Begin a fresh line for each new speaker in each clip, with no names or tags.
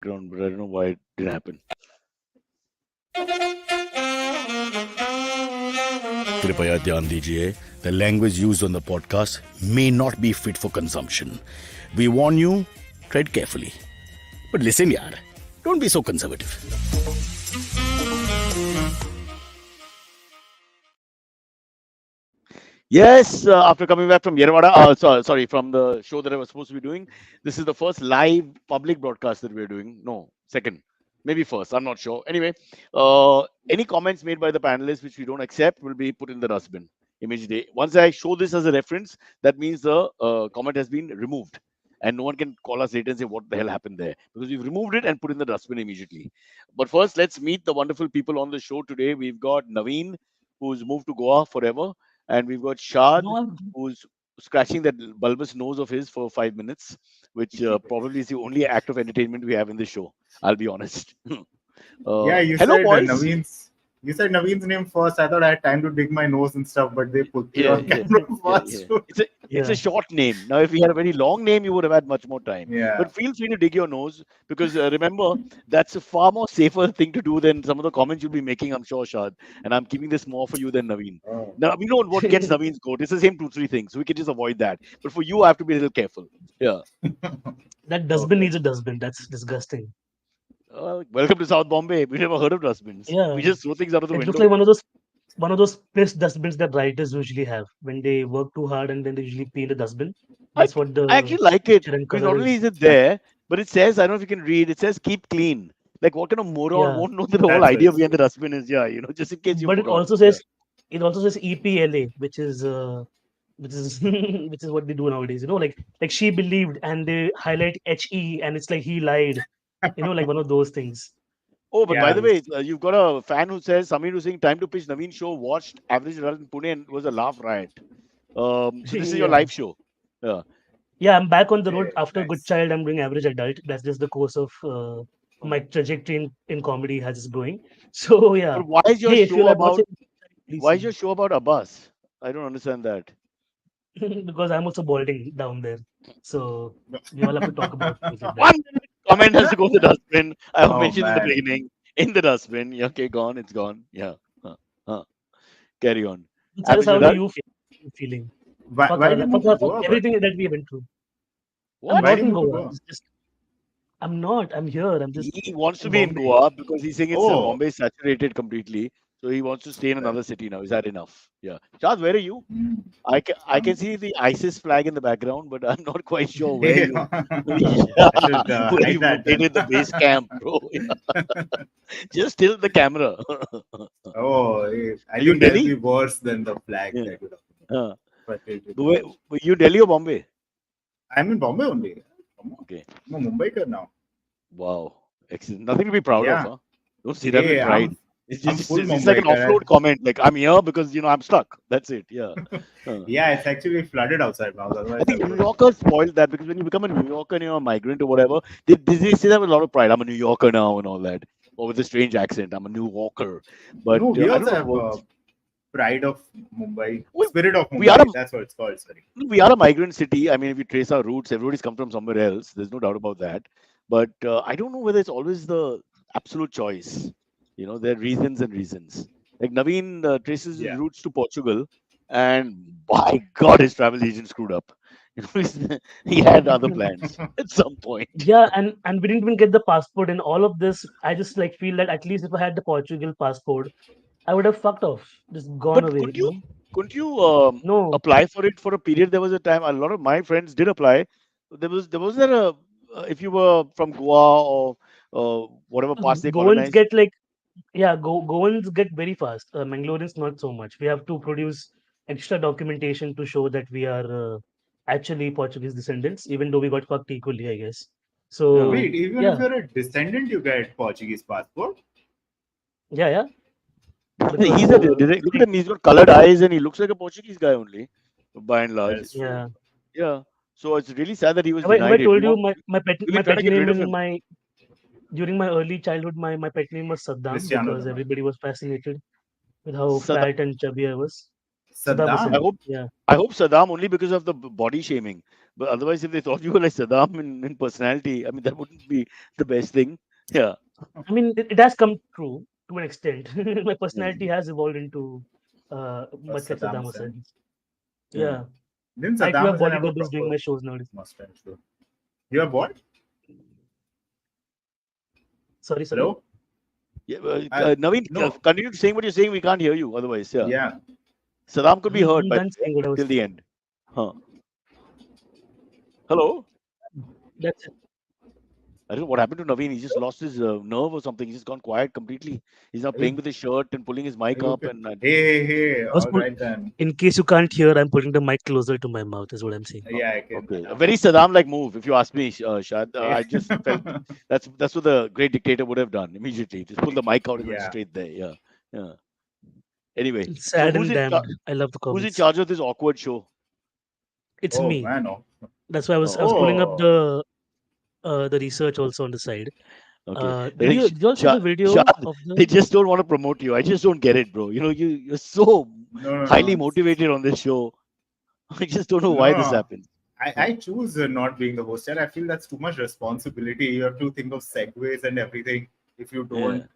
background, but I don't know why it didn't happen.
कृपया ध्यान दीजिए, the language used on the podcast may not be fit for consumption. We warn you, tread carefully. But listen yaar, don't be so conservative.
Yes, after coming back from Yerwada, sorry, from the show that I was supposed to be doing, this is the first live public broadcast that we're doing. No, second, maybe first. I'm not sure. Anyway, any comments made by the panelists which we don't accept will be put in the dustbin immediately. Once I show this as a reference, that means the comment has been removed. And no one can call us later and say what the hell happened there because we've removed it and put in the dustbin immediately. But first, let's meet the wonderful people on the show today. We've got Naveen, who's moved to Goa forever, and we've got Shad,
No, I'm
who's scratching that bulbous nose of his for 5 minutes, which probably is the only act of entertainment we have in this show. I'll be honest.
Yeah, you
Hello,
said
boys.
Naveen's name first. I thought I had time to dig my nose and stuff, but they put you
Yeah,
on
yeah,
camera
yeah,
first.
yeah. It's a
yeah.
short name. Now, if we had a very long name, you would have had much more time.
Yeah.
But feel free to dig your nose because remember, that's a far more safer thing to do than some of the comments you'll be making, I'm sure, Shad. And I'm keeping this more for you than Naveen.
Oh.
Now, we know what gets Naveen's goat. It's the same two, three things. So we can just avoid that. But for you, I have to be a little careful. Yeah.
That dustbin
Okay.
needs a dustbin. That's disgusting.
Welcome to South Bombay. We never heard of dustbins. We
Yeah.
just throw things out of the
It looks
window.
like one of those piss dustbins that writers usually have when they work too hard and then they usually pee in the dustbin.
I,
That's what
I
the
actually like it
picture and
because not
color
only
is.
is it there, but it says, I don't know if you can read, it says keep clean. Like, what kind of moron
Yeah.
won't know that the whole
That's
idea
very
behind the
true.
dustbin is, yeah, just in case you
But
forgot.
it also says EPLA, which is which is what they do nowadays. Like she believed and they highlight HE and it's like he lied. Like one of those things.
Oh, but by
Yeah.
the way, you've got a fan who says, Samir who's saying, time to pitch Naveen show, watched Average Result in Pune and it was a laugh riot. So this is your
Yeah.
live show. Yeah.
Yeah, I'm back on the road
Okay.
after Good
Nice.
Child. I'm doing Average Adult. That's just the course of
Oh.
my trajectory in comedy has just going. So yeah.
But why is your
Hey, if
show
you'll have watched
about,
it, please
why is
see.
your show about Abbas? I don't understand that.
Because I'm also balding down there. So we all have to talk about things like that.
One comment has to go in the dustbin. I
Oh
mentioned in the
man.
beginning. In the dustbin. Yeah, okay, gone. It's gone. Yeah. Huh, huh. Carry on.
Cyrus,
Average
how do
result.
you feel feeling?
Why did you move to
Fuck
Goa, but
everything that we went through. I'm
What?
why
not
did you
in
move to
Goa.
Goa?
It's just I'm not. I'm here. I'm just
He wants to
in
be in
Bombay.
Goa because he's saying it's
Oh.
Bombay is saturated completely. So he wants to stay in another city now. Is that enough? Yeah. Charles, where are you?
Hmm.
I can see the ISIS flag in the background, but I'm not quite sure where
Yeah.
you
I should
where
hide
you
that then.
located the base camp, bro. Yeah. Just tilt the camera.
Oh, I
Are you in
think that'll
Delhi?
be worse than the flag
Yeah.
that would have.
Uh,
But it
but where,
goes.
were you Delhi or Bombay?
I'm in Bombay only. Come on.
Okay.
I'm a Mumbaiker now.
Wow. Excellent. Nothing to be proud of,
Yeah.
huh? Don't see that with
Hey,
pride.
I'm
It's
I'm
just
full
it's like an
Mumbaiker.
offload comment. Like I'm here because I'm stuck. That's it. Yeah. Uh,
Yeah, it's actually flooded outside now.
I
Otherwise, I
think
would
New
have.
Yorkers spoiled that because when you become a New Yorker and you're a migrant or whatever, they say that with a lot of pride. I'm a New Yorker now and all that. Or with a strange accent. I'm a New Walker. But
No, we
I don't
also
know if it
have
works.
pride of Mumbai,
We,
spirit of
we are a
Mumbai. That's what it's called. Sorry.
we are a migrant city. I mean, if you trace our roots, everybody's come from somewhere else. There's no doubt about that. But I don't know whether it's always the absolute choice. There are reasons and reasons. Like Naveen traces his
Yeah.
roots to Portugal, and by God, his travel agent screwed up. He had other plans at some point.
Yeah, and we didn't even get the passport and all of this. I just like feel that at least if I had the Portugal passport, I would have fucked off, just gone
But
away.
couldn't you
No,
apply for it for a period? There was a time a lot of my friends did apply. There was there a if you were from Goa or whatever parts they
Goans
colonized.
get like yeah, Goans get very fast. Mangaloreans not so much. We have to produce extra documentation to show that we are actually Portuguese descendants, even though we got fucked equally, I guess.
Yeah.
So
Wait, even if
yeah,
you're a descendant, you get Portuguese passport.
yeah,
He's
because
look at him. He's got colored eyes and he looks like a Portuguese guy only, by and large.
That's true.
yeah.
Yeah. So it's really sad that he was
Have I
denied it.
told you my pet
We
my
try to
pet
get rid
name
of
in
him.
my during my early childhood my pet name was Saddam
Cristiano
because
Ronaldo.
everybody was fascinated with how
Saddam,
fat and chubby I was. Saddam
I
Saddam.
Hussein.
hope
Yeah.
I hope Saddam only because of the body shaming. But otherwise, if they thought you were like Saddam in personality, I mean, that wouldn't be the best thing. Yeah.
I mean, it has come true to an extent. My
Yeah.
personality has evolved into much like
Saddam
Saddam
Hussein.
Hussein.
Yeah.
Yeah,
Didn't
I too
Saddam
have
Hussein have a
bodybuilders doing
proper
my shows nowadays.
mustache too? You have what?
Sorry, sorry.
Hello?
Yeah. Naveen,
No.
continue saying what you're saying. We can't hear you otherwise. Yeah.
Yeah.
Saddam could be heard
I'm
by
done saying what I
till
was.
the end. Huh. Hello?
That's it.
I don't know what happened to Naveen. He just lost his nerve or something. He's just gone quiet completely. He's now
Are you,
playing with his shirt and pulling his
are
mic
you
up.
okay?
And
Hey.
I was
All
put,
right then.
in case you can't hear, I'm putting the mic closer to my mouth. Is what I'm saying.
oh,
Yeah, I can
okay, a
now.
very Saddam-like move, if you ask me, Shad.
Yeah.
I just felt that's what the great dictator would have done immediately. Just pull the mic out and went
Yeah.
straight there. Yeah. Yeah. Anyway, so
Sad and damned. I love the
who's in
comments.
charge of this awkward show?
It's
Oh
me.
man. Oh.
That's why I was
Oh,
pulling up
Oh.
the research also on the side.
okay. I
Did
think
you all see the video
Shad,
of
they
the?
just don't want to promote you. I just don't get it, bro. You're so
No.
highly motivated on this show. I just don't know why this
No.
happens.
I choose not being the host, and I feel that's too much responsibility. You have to think of segues and everything. If you
Yeah.
don't,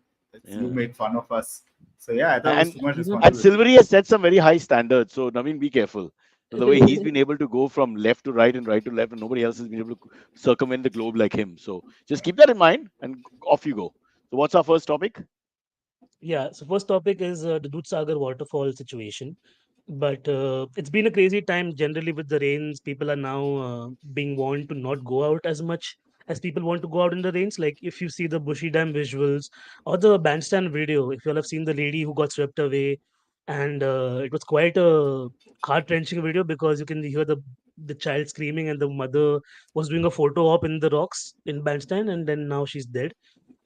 you
Yeah.
make fun of us. So yeah, I thought it was
And
too much
You know,
and
responsibility.
Silvery has set some very high standards. So Naveen, be careful. The way he's been able to go from left to right and right to left, and nobody else has been able to circumvent the globe like him. So just keep that in mind, and off you go. So what's our first topic?
yeah. So first topic is the Dudhsagar waterfall situation. But it's been a crazy time generally with the rains. People are now being warned to not go out as much as people want to go out in the rains. Like if you see the Bushy Dam visuals or the bandstand video, if you all have seen the lady who got swept away, and it was quite a heart wrenching video because you can hear the child screaming and the mother was doing a photo op in the rocks in bandstand, and then now she's dead.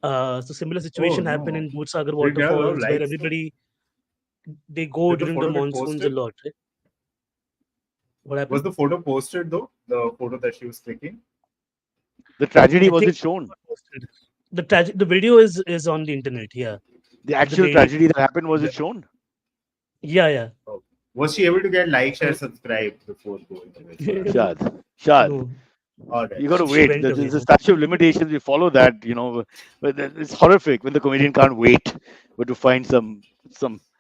So similar
Oh
situation happened
no!
in Dudhsagar
Did it get a lot of
waterfalls where
likes though?
everybody they go
Did the
during the
photo get
monsoons a
posted?
lot, right? What
Was
happened?
the photo posted though? The photo that she was clicking?
The tragedy
I
was
think
it shown?
posted. The video is on the internet. Yeah,
The
of the
actual
lady.
tragedy that happened was it
The,
shown?
Yeah.
oh. Was she able to get like, share,
Uh,
subscribe before going away? So that's
Shad, Shad,
no,
all right.
you got to
she
wait.
went away
There's a
now.
statute of limitations. We follow that. But it's horrific when the comedian can't wait, but to find some.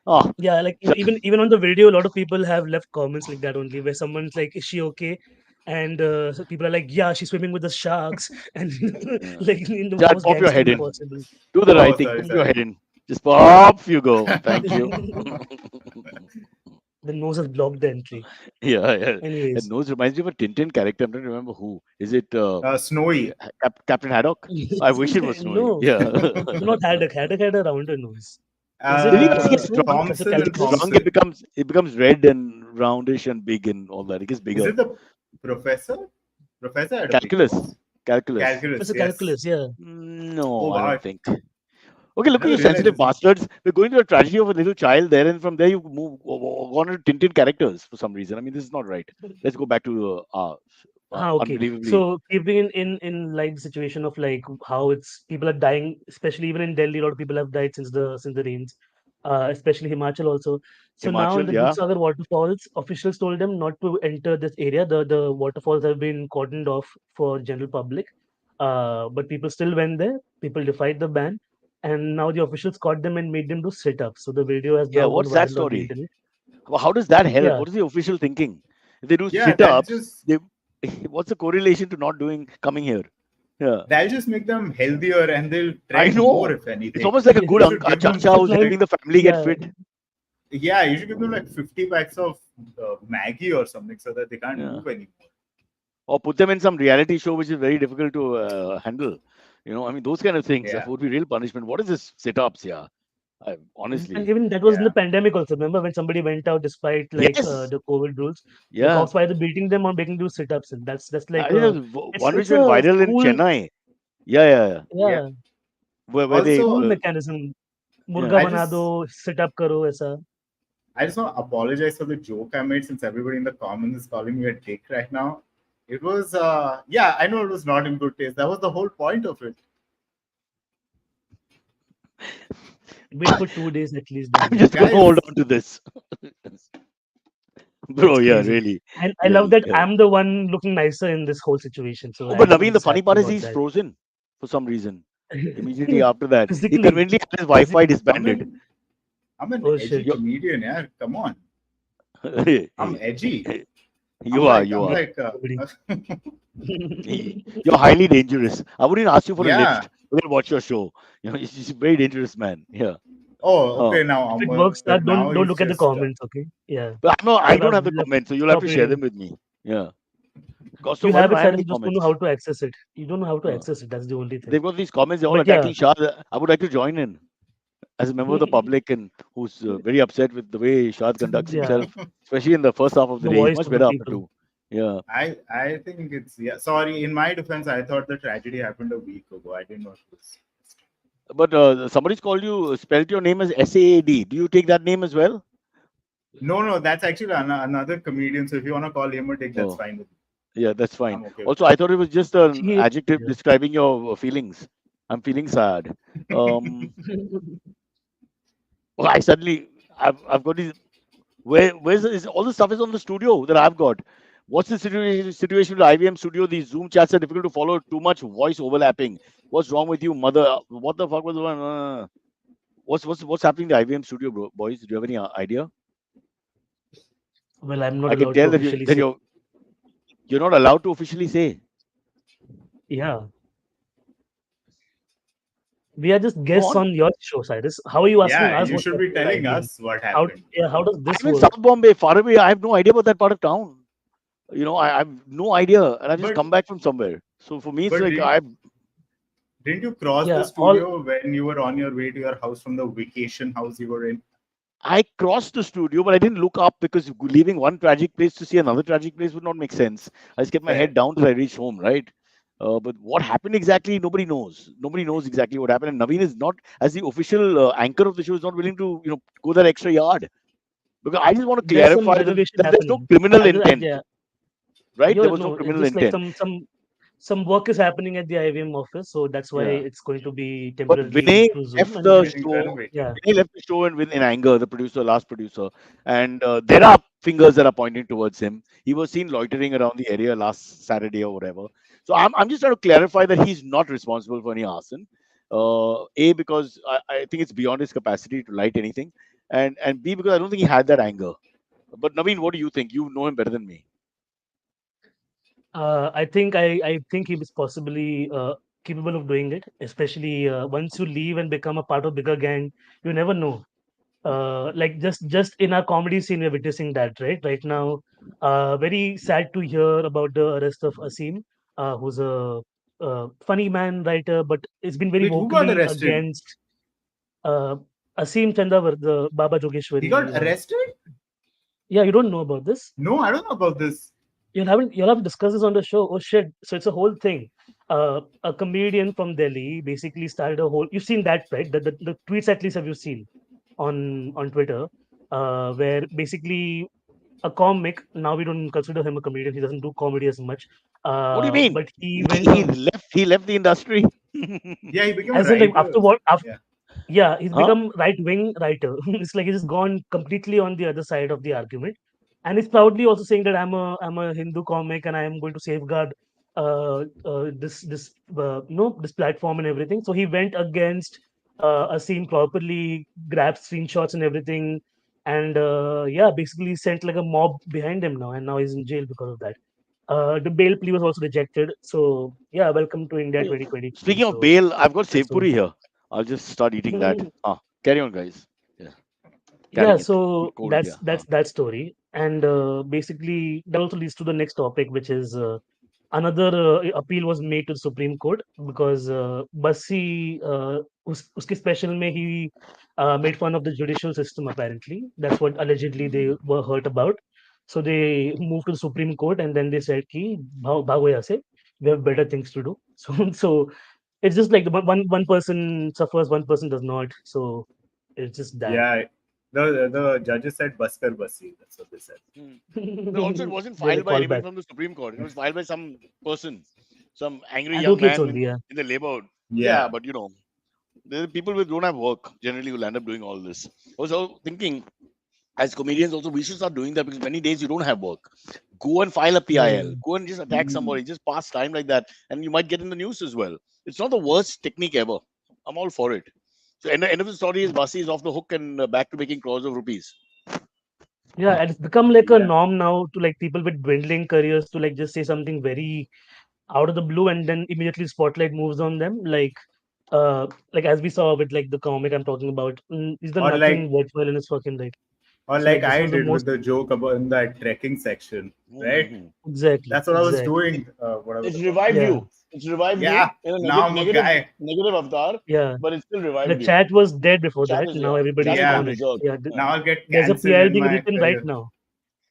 Oh,
Yeah, like
Shad,
even on the video, a lot of people have left comments like that only, where someone's like, "Is she okay?" And so people are like, "Yeah, she's swimming with the sharks," and
yeah.
like in the
Shad,
most
pop your
gangster
head
way
in.
possible.
Do the
Oh,
right thing.
sorry,
Put your
sorry.
head in. Just pop you go. Thank you.
The nose has blocked the entry.
Yeah. That
Anyways,
nose reminds me of a Tintin character. I'm trying to remember who. Is it
Snowy.
Captain Haddock? I wish it was Snowy.
no,
Yeah.
not Haddock. Haddock had a rounder nose. Is it
Did he once get
Professor?
strong?
Professor
Thompson
As he
and
gets
Calculus?
strong,
Thompson.
it becomes red and roundish and big and all that. It gets
Is
bigger.
it the professor? Professor had a big
Calculus.
nose.
Calculus.
Calculus,
Professor
yes.
Calculus, yeah.
No,
Oh
I
wow!
don't think. Okay,
I
look at
never
you
realized
sensitive
his name.
bastards. We're going to a tragedy of a little child there, and from there you move on to Tintin characters for some reason. I mean, this is not right. Let's go back to
Okay.
unbelievably.
So keeping in like the situation of like how it's people are dying, especially even in Delhi, a lot of people have died since the rains, especially Himachal also. So now in
Himachal,
the
yeah.
Dudhsagar waterfalls, officials told them not to enter this area. The waterfalls have been cordoned off for general public, but people still went there. People defied the ban, and now the officials caught them and made them do sit-ups. So the video has
Yeah,
now gone
what's that
viral on the
story?
internet.
Well, how does that help?
Yeah.
What is the official thinking? If they do
Yeah,
sit
that
ups,
just
they what's the correlation to not doing coming here? Yeah,
that'll just make them healthier and they'll
I
trek more
know.
if
It's
anything.
almost like a good
You should give them
chacha who's
It's like
helping the family get
yeah.
fit.
yeah, you should give them like 50 packs of Maggie or something so that they can't
Yeah,
move anymore.
or put them in some reality show which is very difficult to handle. I mean, those kind of things that
Yeah,
would be real punishment. What is this sit ups? Yeah,
And
honestly,
even that was in the
yeah.
pandemic also. Remember when somebody went out despite like
yes,
the COVID rules, the
yeah.
cops were either beating them or making do sit-ups, and that's
I
like
think there's
it's
one which
it's
went
a
viral in
school,
Chennai. Yeah.
Yeah.
yeah,
Where they
school
Also,
mechanism.
yeah.
Murga
I
bana do,
just
sit up karo aisa.
I just want to apologize for the joke I made since everybody in the comments is calling me a dick right now. It was yeah, I know it was not in good taste. That was the whole point of it.
Wait for 2 days at least,
I'm
then
just going to hold
Guys,
on to this. Bro,
It's
yeah,
crazy.
really.
And I
Yeah,
love that
yeah.
I'm the one looking nicer in this whole situation. So
Oh, but
I'm
Naveen, the
just
funny
happy
part is
about
he's
that.
frozen for some reason. Immediately after that, he
Physically,
conveniently had his Wi-Fi
physically.
I'm
disbanded.
an I'm an
Oh
edgy
shit.
You,
comedian, yeah. Come on. I'm edgy.
you are, you
I'm
Yeah,
are.
like
comedy.
You're highly dangerous. I wouldn't ask you for a
yeah.
lift. We're gonna watch your show. You know, he's a very dangerous man. Yeah.
Oh,
Huh.
okay. Now,
If it works,
but now
don't
he's
look at the
just
comments, okay? Yeah.
But no, I don't
I've
have the
left
comments, so you'll have
stop
to share
reading.
them with me. Yeah. Costa,
You
why
have
don't
it,
I have
Cyrus,
any
you just don't know
comments?
how to access it. You don't know how to
Uh,
access it. That's the only thing.
they've got these comments, they're all
But yeah,
attacking Shah. I would like to join in as a member of the public and who's very upset with the way Shad conducts
yeah,
himself, especially in the first half of the
the
day. He's
voice
much
of the
better after
people.
two. Yeah.
I think it's yeah. Sorry, in my defense, I thought the tragedy happened a week ago. I didn't know it was.
But somebody's called you, spelled your name as SAAD. Do you take that name as well?
No, no, that's actually another comedian. So if you want to call him a dick, that's
Oh,
fine with me.
yeah, that's fine.
I'm okay with
Also,
that.
I thought it was just an
She,
adjective
yeah.
describing your feelings. I'm feeling sad. Um, well, I've got these. Where's is all the stuff is on the studio that I've got. What's the situation with IBM Studio? These Zoom chats are difficult to follow. Too much voice overlapping. What's wrong with you, mother? What the fuck was the one? What's happening in the IBM Studio, bro, boys? Do you have any idea?
Well, I'm not
I can
allowed to
tell that
officially say.
you're not allowed to officially say.
Yeah, we are just
Go
guests
on.
on your show, Cyrus. How are you asking
Yeah,
us
you
what's
should be
happening at
telling
IBM?
us what
How,
happened.
yeah, how does this
I'm in
work?
South Bombay, far away. I have no idea about that part of town. You know, I have no idea, and I've just
But
come back from somewhere. So for me, it's
but
like I
didn't you cross the
Yeah, all
studio when you were on your way to your house from the vacation house you were in?
I crossed the studio, but I didn't look up because leaving one tragic place to see another tragic place would not make sense. I just kept my
Fair.
head down till I reached home, right? But what happened exactly, nobody knows. Nobody knows exactly what happened. And Naveen is not, as the official anchor of the show, is not willing to, go that extra yard. Because I just want to
there's some
clarify
renovation
that there's no
happening.
criminal intent,
Yeah,
right? There
you
was no
know, it's
criminal
just like
intent.
some work is happening at the IVM office, so that's why
Yeah.
it's going to be
But
temporarily
Vinay
moved to Zoom.
left
And
the
then
Getting
show.
renovated.
yeah,
Vinay left the show in anger, the producer, last producer. And there are fingers that are pointing towards him. He was seen loitering around the area last Saturday or whatever. So I'm just trying to clarify that he's not responsible for any arson. A, because I think it's beyond his capacity to light anything. And B, because I don't think he had that anger. But Naveen, what do you think? You know him better than me.
I think he was possibly capable of doing it, especially once you leave and become a part of bigger gang. You never know. Like just in our comedy scene, we're witnessing that right now. Very sad to hear about the arrest of Asim, who's a funny man writer, but it's been very
Wait, who got
vocally
arrested?
against uh, Asim Chandavar, the Baba
He got
Jogeshwari.
arrested?
Yeah, you don't know about this.
No, I don't know about this.
You'll have to discuss this on the show. Oh shit! So it's a whole thing. A comedian from Delhi basically started a whole. You've seen that, right? The tweets at least have you seen on Twitter, where basically a comic. Now we don't consider him a comedian. He doesn't do comedy as much.
What do you mean?
But he went
He
on
left the industry.
Yeah, he became a
as in like
writer.
after what
Yeah.
yeah, he's
Huh?
become right wing writer. It's like he's just gone completely on the other side of the argument, and he's proudly also saying that I'm a Hindu comic and I am going to safeguard this platform and everything. So he went against a scene properly, grabbed screenshots and everything, and yeah, basically sent like a mob behind him now, and now he's in jail because of that. The bail plea was also rejected. So yeah, welcome to India
Oh,
2023.
speaking of
So
bail, I've got
that's the whole
Sevpuri here. I'll just start eating that.
thing.
Carry on, guys. Yeah,
Yeah,
carrying it.
so
Cold
that's
here.
that's that story, and basically that also leads to the next topic, which is another appeal was made to the Supreme Court because Bassi, uske special mein he made fun of the judicial system. Apparently, that's what allegedly they were hurt about. So they moved to the Supreme Court, and then they said, "Ki bhago yahan se, we have better things to do." So it's just like the one person suffers, one person does not. So it's just that.
Yeah. The judges said Baskar Basi. That's what they said.
But also, it wasn't
There's a
filed by anyone
callback.
from the Supreme Court. It was filed by some person, some angry young
Advocates
man
only, yeah.
in the labor. Yeah,
Yeah.
but the people who don't have work generally will end up doing all this. I was also thinking, as comedians also, we should start doing that because many days you don't have work. Go and file a
Yeah.
PIL. Go and just attack
Mm.
somebody. Just pass time like that, and you might get in the news as well. It's not the worst technique ever. I'm all for it. So end of the story is Basi is off the hook and back to making crores of rupees.
Yeah, and it's become like a
Yeah.
norm now to like people with dwindling careers to like just say something very out of the blue and then immediately spotlight moves on them. Like as we saw with like the comic I'm talking about, he's done
Or
nothing
like
worthwhile in his fucking life.
or
So like
like
this
I
was the
did with
most
the joke about in that trekking section, right?
Mhm.
exactly,
That's what I was
exactly.
doing. Whatever
It's
the fuck.
revived
Yeah,
you. It's revived
Yeah.
you in a
Now I'm a guy.
negative avatar,
yeah.
but it still
The
revived you.
chat was dead before
Chat
that.
is
Now
yeah.
everybody's
Chat is
on
Yeah.
it.
berserk.
Yeah,
Yeah.
Now I'll get
there's a
cancelled
PI
in
being
my
written right
career.
now.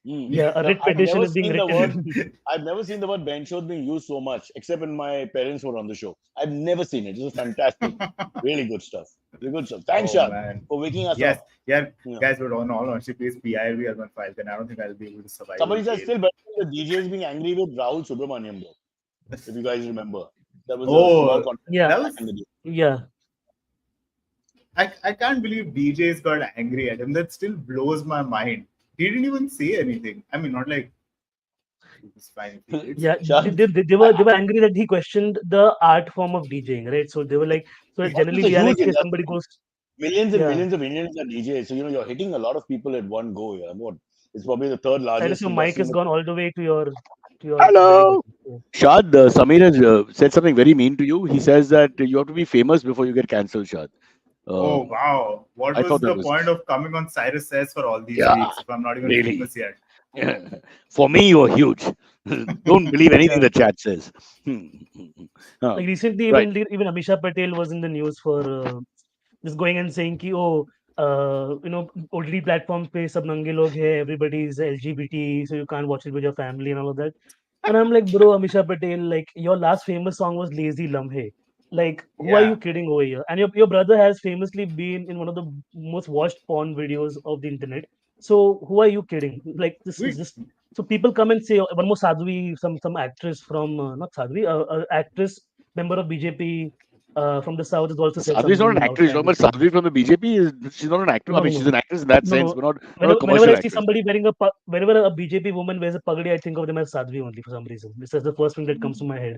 Mm.
Yeah, a
Now
writ petition is being written.
I've never seen the word benchos being used so much, except when my parents were on the show. I've never seen it. This is fantastic. Really good stuff. Really good stuff. Thanks,
Oh
Shad,
man.
for waking us
Yes.
up.
Yeah.
Yeah.
Guys, but on all honesty, please PIV as one file, then I don't think I'll be able to survive in
Somebody said
jail.
still better than the DJs being angry with Rahul Subramaniam, though. If you guys remember, that was a small
Oh,
contest
Yeah,
that
back
was
in the day.
yeah.
I can't believe DJs got angry at him. That still blows my mind. He didn't even say anything. I mean, not like he was fine. It's
Yeah,
Shad,
they were angry that he questioned the art form of DJing, right? So they were like, so
but
generally
it's a
we are like,
huge
say somebody
industry.
goes,
Millions and
yeah,
millions of Indians are DJs. So, you're hitting a lot of people at one go. Yeah. What? It's probably the third
Cyrus,
largest
your mic
industry in
has
the
gone
country.
all the way to your belly
Hello.
button. Yeah.
Shad, Samir has said something very mean to you. He says that you have to be famous before you get cancelled, Shad.
oh
Um,
wow. What
I
was
thought that
the
was,
point of coming on Cyrus Says for all these
yeah,
weeks if I'm not even
really.
famous yet?
For me, you are huge. Don't believe anything
Yeah.
the chat says. Uh,
Like recently,
right.
even Amisha Patel was in the news for just going and saying ki, oh, OTT platforms pe sab nange log hai, everybody is LGBT, so you can't watch it with your family and all of that. And I'm like, bro, Amisha Patel, like your last famous song was Lazy Lamhe. Like, who are
Yeah.
you kidding over here? And your brother has famously been in one of the most watched porn videos of the internet. So who are you kidding? Like, this is
We
just so people come and say, one more Sadhvi, some actress from not Sadhvi, actress member of BJP from the south has also said
Sadhvi is not an
some
actress. You're talking
outlandish
about
things.
Sadhvi from the BJP. She's not an actor. I
No,
mean,
no,
she's
no,
an actress in that
no,
sense,
no.
but not a
Whenever
commercial
I see
actress.
somebody wearing whenever a BJP woman wears a pagadi, I think of them as Sadhvi only for some reason. This is the first thing that comes to my head.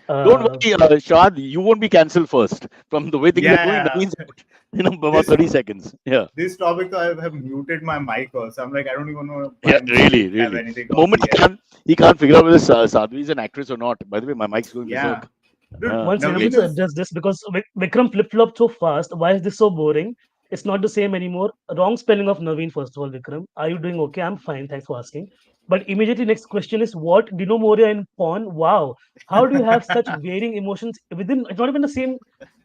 Don't
Uh,
worry, Shad, you won't be cancelled first. From the way things are going, that
yeah.
means out in about
This
30 seconds. Yeah.
this topic I have muted my mic also. I'm like, I don't even know why
Yeah,
I'm
really,
have
really.
anything
The
off
moment
yet.
he can't figure out whether Sadhvi is an actress or not. By the way, my mic's going
Yeah.
berserk.
Dude,
One second, let me
Naveen
just
is
address this because Vikram flip flopped so fast. Why is this so boring? It's not the same anymore. Wrong spelling of Naveen, first of all, Vikram. Are you doing okay? I'm fine. Thanks for asking. But immediately, next question is what? Dino Moria in porn? Wow. How do you have such varying emotions within, it's not even the same,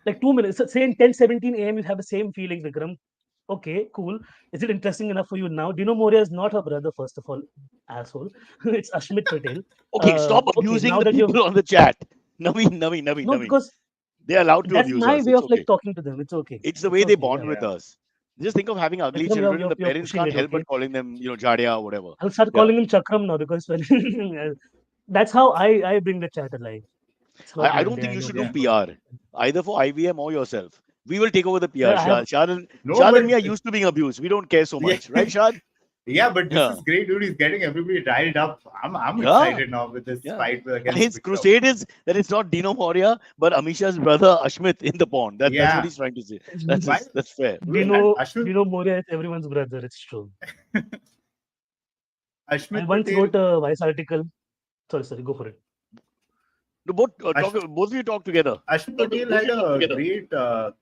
like 2 minutes. Say in 10:17 a.m., you have the same feelings, Vikram. Okay, cool. Is it interesting enough for you now? Dino Moria is not her brother, first of all, asshole. It's Ashmit Patel.
Okay, stop
Okay,
abusing
now
the
that you've,
people on the chat.
no,
Naveen.
because
They're allowed to
that's
abuse
my
us.
way
It's
of like
okay.
talking to them. It's okay.
It's the
It's
way they
okay.
bond
Yeah.
with
yeah.
us. Just think of having ugly
Vikram,
children and the
you're
parents
pushing
can't
it.
help
Okay.
but calling them, Jadia or whatever.
I'll start
Yeah.
calling him Chakram now because when that's how I bring the chat alive. It's not
I don't
Monday.
think
I
you
know
should do
this
Yeah.
for a
PR, either for IVM or yourself. We will take over the PR.
I have
No,
Shad and
but
me are used to being abused. We don't care so
yeah.
much. Right, Shad?
Yeah, but this
Yeah.
is great, dude. He's getting everybody riled up. I'm
Yeah.
excited now with this
Yeah.
fight
And
against
his
Vikram.
crusade is that it's not Dino Moria, but Amisha's brother Ashmit in the pond. That's what
Yeah.
he's trying to say.
Why?
That's fair.
Dude, and Ashmit
Dino Moria is everyone's brother. It's true. I
Ashmit
once
Patel
wrote a Vice article. Sorry, go for it.
No,
Ash,
both of you talk together.
Ashmit Patel had a great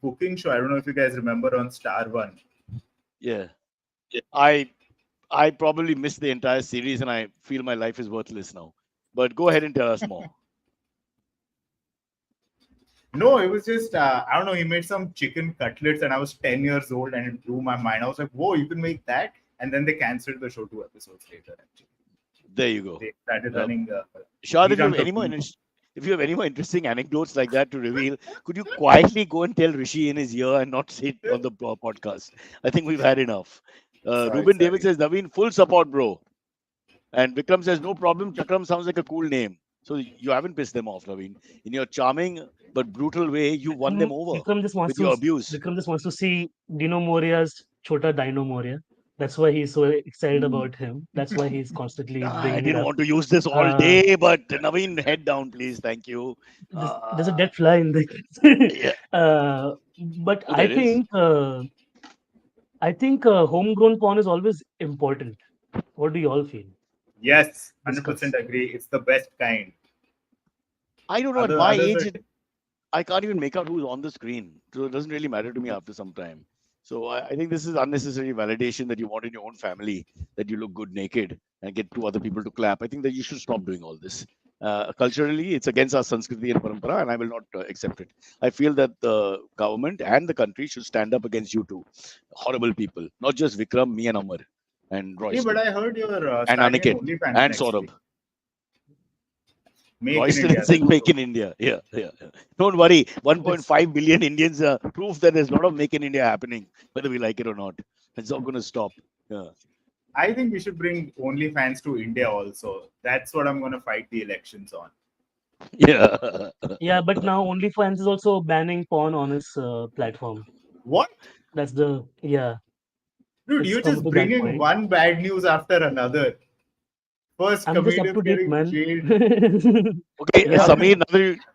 cooking show. I don't know if you guys remember on Star One.
Yeah. I I probably missed the entire series and I feel my life is worthless now. But go ahead and tell us more.
No, it was just I don't know. He made some chicken cutlets, and I was 10 years old, and it blew my mind. I was like, "Whoa, you can make that!" And then they canceled the show 2 episodes later. Actually,
There you go.
they started
Uh,
running
Shad,
reruns of Teen.
if you have any more interesting anecdotes like that to reveal, could you quietly go and tell Rishi in his ear and not say it on the podcast? I think we've had enough.
Sorry,
Ruben David
sorry.
says, Naveen, full support, bro. And Vikram says, no problem. Chakram sounds like a cool name. So you haven't pissed them off, Naveen. In your charming but brutal way, you won them over
Vikram just wants
with your
to
abuse.
Vikram just wants to see Dino Moria's Chota Dino Moria. That's why he's so excited
Hmm.
about him. That's why he's constantly
I
bringing it
didn't
up.
want to use this all
Uh,
day, but Naveen, head down, please. Thank you.
there's a
Uh,
dead fly in the.
yeah.
But
Oh, there is.
I think homegrown porn is always important. What do you all feel?
Yes, 100%
Discuss.
agree. It's the best kind.
I don't know. At
Other
my
others
age,
are
I can't even make out who's on the screen. So it doesn't really matter to me after some time. So I think this is unnecessary validation that you want in your own family, that you look good naked and get two other people to clap. I think that you should stop doing all this. Culturally, it's against our Sanskriti and Parampara, and I will not accept it. I feel that the government and the country should stand up against you two horrible people, not just Vikram, me and Amar, and
Hey, but
Royston,
I heard you're
and
starting an
Aniket,
OnlyFans
and
next
Saurabh.
week. Make in
Royston
India.
is saying
That's
make
true.
in India. Yeah, yeah, yeah. Don't worry.
That's
1.5 billion Indians prove that there's a lot of make in India happening, whether we like it or not. It's not going to stop. Yeah.
I think we should bring OnlyFans to India also. That's what I'm going to fight the elections on.
Yeah.
yeah, but now OnlyFans is also banning porn on its platform.
What?
That's the yeah.
Dude,
It's
you're
come
just
to that
bringing
point.
one bad news after another. First,
I'm just up
comedians
to date,
getting
man.
jailed.
Okay,
yeah,
Samir,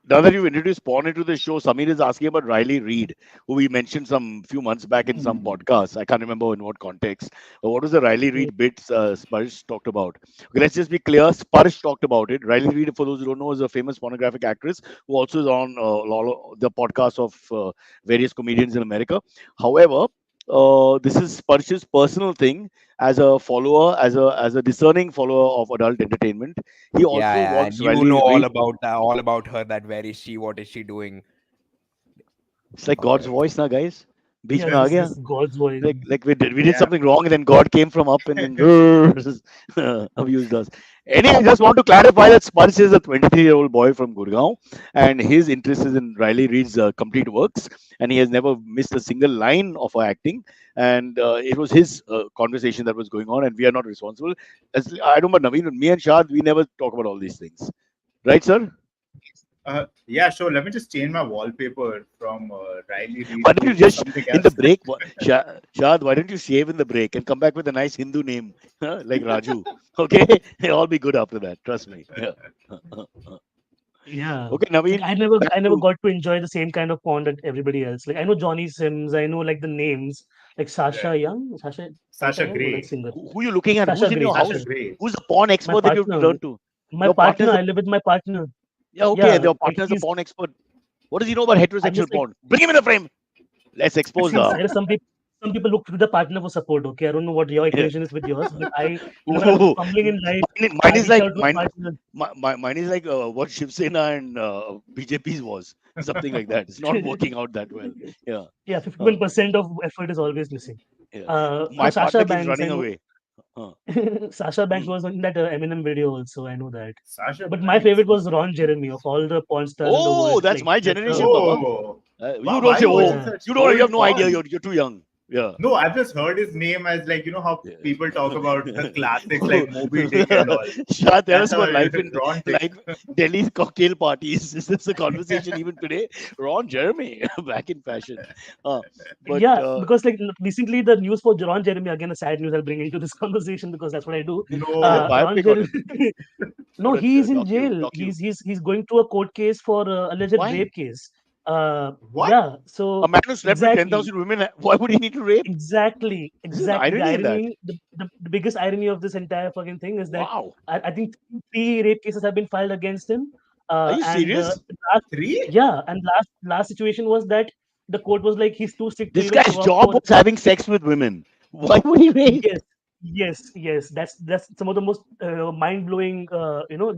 now that you introduced porn into the show, Samir is asking about Riley Reid, who we mentioned some few months back in some podcast. I can't remember in what context. What was the Riley
yeah,
Reid bit Sparsh talked about? Okay, let's just be clear. Sparsh talked about it. Riley Reid, for those who don't know, is a famous pornographic actress who also is on the podcast of various comedians in America. However, this is Sparsh's personal thing as a follower, as a discerning follower of adult entertainment. He
Yeah,
also
yeah, and
wants
you
Riley
know
Reid.
all about her. That where is she? What is she doing?
It's like God's voice now, guys. Beach
yeah.
में आ
This
गया.
this God's voice.
Like we did
Yeah.
something wrong and then God came from up and then abused us. Anyway, I just want to clarify that Sparsh is a 23-year-old boy from Gurgaon and his interest is in Riley Reid's complete works and he has never missed a single line of her acting and it was his conversation that was going on and we are not responsible. I don't know, but Naveen, me and Shad, we never talk about all these things. Right, sir?
Yeah, sure. Let me just change my wallpaper from Riley Reid
Why don't you
to
just
something
in the
else.
break, Shad? Why don't you shave in the break and come back with a nice Hindu name like Raju? Okay, it'll all be good after that. Trust me. Yeah.
Yeah.
Okay,
Like
Naveen. Back
I never
to
got to enjoy the same kind of porn that everybody else. Like I know Johnny Sims, I know like the names, like Sasha
Right.
Young, Sasha
Sasha
Young, no, that
Grey.
singer.
who you looking at?
Sasha
Who's in
Grey,
your
Sasha
Sasha.
house?
Grey.
Who's the porn
My
expert that you have to
partner,
turn to?
my
Your partner's
partner.
a
I live with my partner.
yeah. Okay,
Yeah,
your
like
partner's a
he's.
porn expert. What does he know about
I'm
heterosexual
just like
porn? Bring him in the frame. Let's expose
see,
the.
Cyrus. Some people look to the partner for support. Okay, I don't know what your
Yeah.
equation is with yours, but I, whenever I'm
Ooh,
fumbling in life,
mine
I
is
reach
like
out to a
mine.
partner.
Mine is like what Shiv Sena and BJP's was something like that. It's not working out that well. Yeah,
Yeah,
uh,
51% of effort is always missing.
yeah.
No,
My
Sasha
partner keeps
Banks. I
running
know
away. Uh,
Sasha Banks
hmm.
was in that Eminem video also. I know that.
Sasha
But my
Banks.
favorite was Ron Jeremy of all the porn stars in the
Oh,
world.
that's
Like
my
that's the
generation, Baba.
Oh,
You
wow,
don't
why are
say.
you
Oh,
watching
yeah.
such
you don't. You have
old
no idea.
porn?
You're too young. Yeah.
No, I've just heard his name as like, how
Yeah.
people talk about the classics like Moby Dick and all.
Shah, tell
That's
us
how
about
I
life in
Ron Dick.
life Delhi's cocktail parties. Is this a conversation even today? Ron Jeremy, back in fashion. Uh, but
Yeah, because like recently the news for Ron Jeremy, again a sad news I'll bring into this conversation because that's what I do.
is a
No.
Ron
biopic on
Jeremy,
him.
no,
What a
he's in
docu
jail.
docu.
He's going through a court case for alleged
Why?
rape case.
What?
Yeah,
A
so
man who slept with ten
exactly.
thousand women. Why would he need to rape? This is an
Exactly. The
irony in that.
irony, the biggest irony of this entire fucking thing is that
Wow.
I think three rape cases have been filed against him.
Are you
And
serious?
last,
Three?
yeah, and last situation was that the court was like he's too sick to
This
even
guy's
show up
job
for.
was having sex with women. Why would he rape?
Yes, yes. That's some of the most mind blowing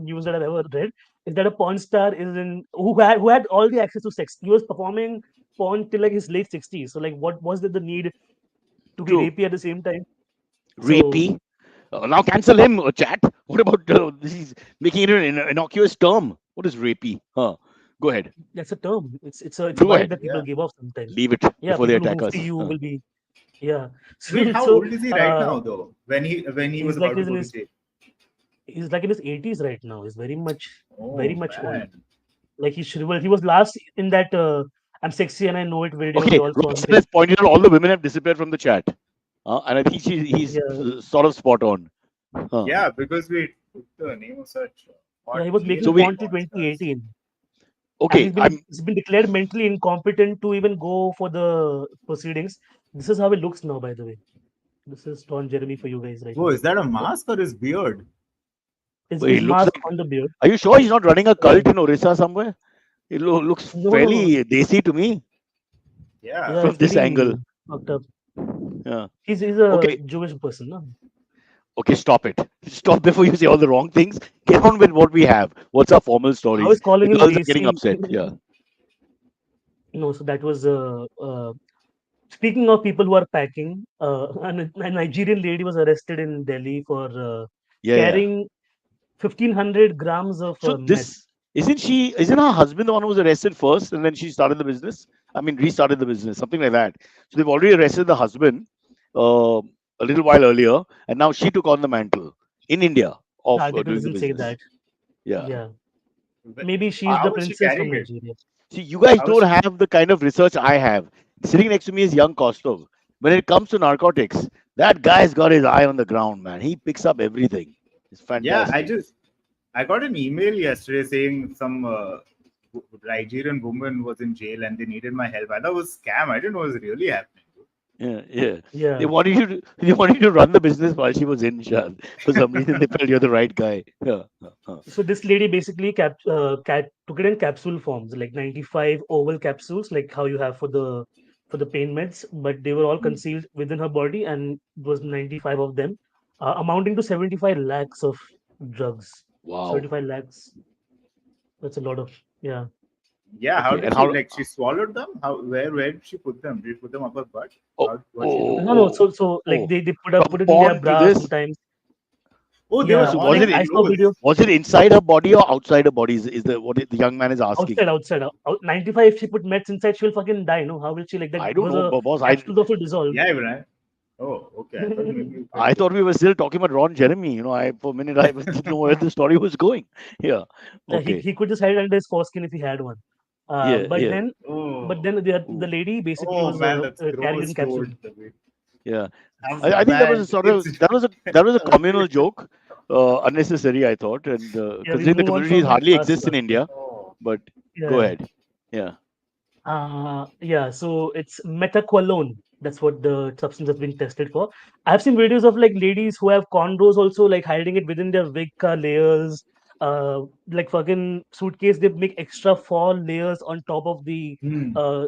news that I've ever read. Is that a porn star is in who had all the access to sex. He was performing porn till like his late 60s. So like, what was the need to be
True.
rapey at the same time? So
Rapey. Now cancel him, chat. What about this? Is making it an innocuous term. What is rapey? Huh. Go ahead.
that's a term. It's a
Go
vibe
ahead.
that people
Yeah.
give off sometimes.
Leave it
Yeah,
before they
people
attack
who
us.
see you
Huh.
will be yeah.
Wait,
So
how
so
old is he right
uh,
now though? When he was
he's like
about to
he's in
go to
his
jail.
he's like in his 80s right now. He's very
Oh
much old.
man.
Like he's shriveled. He was last in that "I'm sexy and I know it" video. He
Okay,
also on
Roxanne
the
has pointed out all the women have disappeared from the chat. And I think he's
Yeah,
sort of spot on.
Yeah, because we took the name of such
yeah.
hot
He was
male
So
making
we
porn till
porn stars.
2018, and
okay.
he's been declared mentally incompetent to even go for the proceedings. This is how he looks now, by the way. This is Don Jeremy for you guys right
Oh,
now.
is that a mask or his beard?
His
He looks
mask
like.
on the beard.
Are you sure he's not running a
Yeah.
cult in Orissa somewhere? It looks
No, no, no.
fairly desi to me
Yeah.
Yeah,
from
it's
this angle.
very fucked up.
Yeah.
He's a
Okay.
Jewish person, no?
Okay. Stop it. Stop before you say all the wrong things. Get on with what we have. What's our formal
How
stories?
is calling
The
him
girls are getting
Desi?
upset. Yeah.
No, so that was speaking of people who are packing, a Nigerian lady was arrested in Delhi for
Yeah. Yeah.
carrying 1,500 grams of
So
meth.
this isn't she? Isn't her husband the one who was arrested first, and then she started the business? I mean, restarted the business, something like that. So they've already arrested the husband a little while earlier, and now she took on the mantle in India
The
of
article
doing the
doesn't say
business.
that.
Yeah.
Yeah, maybe she's the
How was she
princess from
carrying it?
Nigeria.
See, you guys
How was
don't
she?
have the kind of research I have. Sitting next to me is young Kostov. When it comes to narcotics, that guy's got his eye on the ground, man. He picks up everything. It's
Yeah,
fantastic.
I got an email yesterday saying some Nigerian woman was in jail and they needed my help. I thought it was scam. I didn't know it was really happening.
Yeah, yeah. They
Yeah,
wanted you to they wanted you to run the business while she was in, Shad. For some reason they felt you're the right guy. Yeah.
so this lady basically took it in capsule forms, like 95 oval capsules, like how you have for the pain meds, but they were all
Hmm.
concealed within her body, and it was 95 of them, amounting to 75 lakhs of drugs.
Wow.
75 lakhs. That's a lot of, yeah.
Yeah, how
Okay.
did
And
she
how
like she swallowed them? How where did she put them? Did she put them up her butt?
oh
How what she do?
oh
No, no.
oh
So like
oh
they
from
put it in their
porn to
bra
this.
sometimes.
Oh, they were
Yeah,
So
on
was
like
it
I
their
saw a video
nose.
was it inside her body or outside her body is the what the young man is asking.
outside. 95. If she put meds inside, she'll fucking die. No, how will she like that?
I don't
Because
know,
the
boss.
capsules also dissolved.
Yeah, even I. Oh, okay. I thought maybe you
I
felt it.
thought we were still talking about Ron Jeremy. I for a minute I didn't know where the story was going. Yeah.
Yeah,
Okay.
he could just hide under his foreskin if he had one. Uh,
Yeah.
but
Yeah.
then but
Oh,
then the
Ooh.
lady basically
oh
was
man, that's
carried
gross,
in capsule.
dude. The way
Yeah.
how
I think that was a
bad
sort
it's
of that was a communal
okay.
joke, unnecessary. I thought, and
Yeah, we
considering the
move on
communities
from it
hardly exist in
faster.
India,
Oh,
but go
Yeah.
ahead. Yeah.
Yeah, so it's metaqualone. That's what the substance has been tested for. I've seen videos of like ladies who have condos also like hiding it within their wig layers. Like fucking suitcase, they make extra 4 layers on top of the
hmm.
uh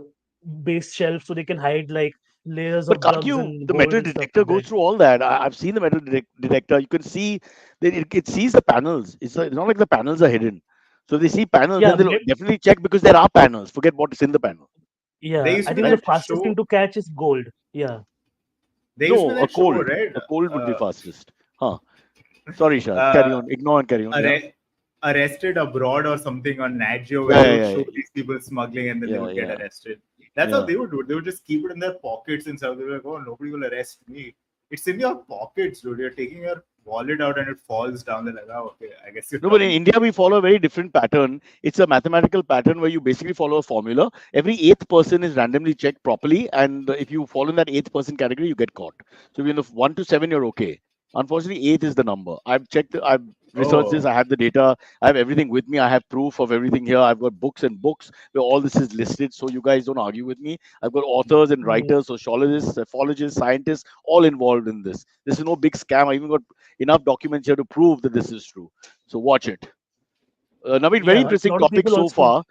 base shelf so they can hide like layers
But
of
can't
drugs
you?
and
The
gold
metal
and stuff
detector
like
goes
that.
through all that. I've seen the metal detector. You can see that it sees the panels. It's not like the panels are hidden. So if they see panels, then
Yeah,
they'll definitely check because there are panels. Forget what is in the panel,
There
yeah.
used
I
to be
think the
right?
that
fastest thing
show.
to catch is gold. Yeah.
There used to be
No, a
that show,
cold.
right?
A cold would be
Uh,
fastest. Huh. Sorry, Shad. Carry
uh,
on. Ignore and carry on. Yeah.
arrested abroad or something on Nat Geo where
Yeah.
they would
Yeah.
show
Yeah.
these people smuggling and then they
Yeah.
would get
Yeah.
arrested. That's how
Yeah.
they would do it. They would just keep it in their pockets and stuff. They were like, oh, nobody will arrest me. It's in your pockets, dude. You're taking your wallet out and it falls down. They're like, oh, okay, I guess you're
No, but in
done.
India, we follow a very different pattern. It's a mathematical pattern where you basically follow a formula. Every eighth person is randomly checked properly, and if you fall in that eighth person category, you get caught. So if you're in the 1 to 7, you're okay. Unfortunately, eight is the number. I've checked, I've researched this,
Oh,
I have the data, I have everything with me, I have proof of everything here. I've got books and books where all this is listed, so you guys don't argue with me. I've got authors and
Mm,
writers, sociologists, pathologists, scientists, all involved in this. This is no big scam. I even got enough documents here to prove that this is true. So watch it. Naveen, very
yeah. A
interesting
lot of
topic
people
so
also.
far.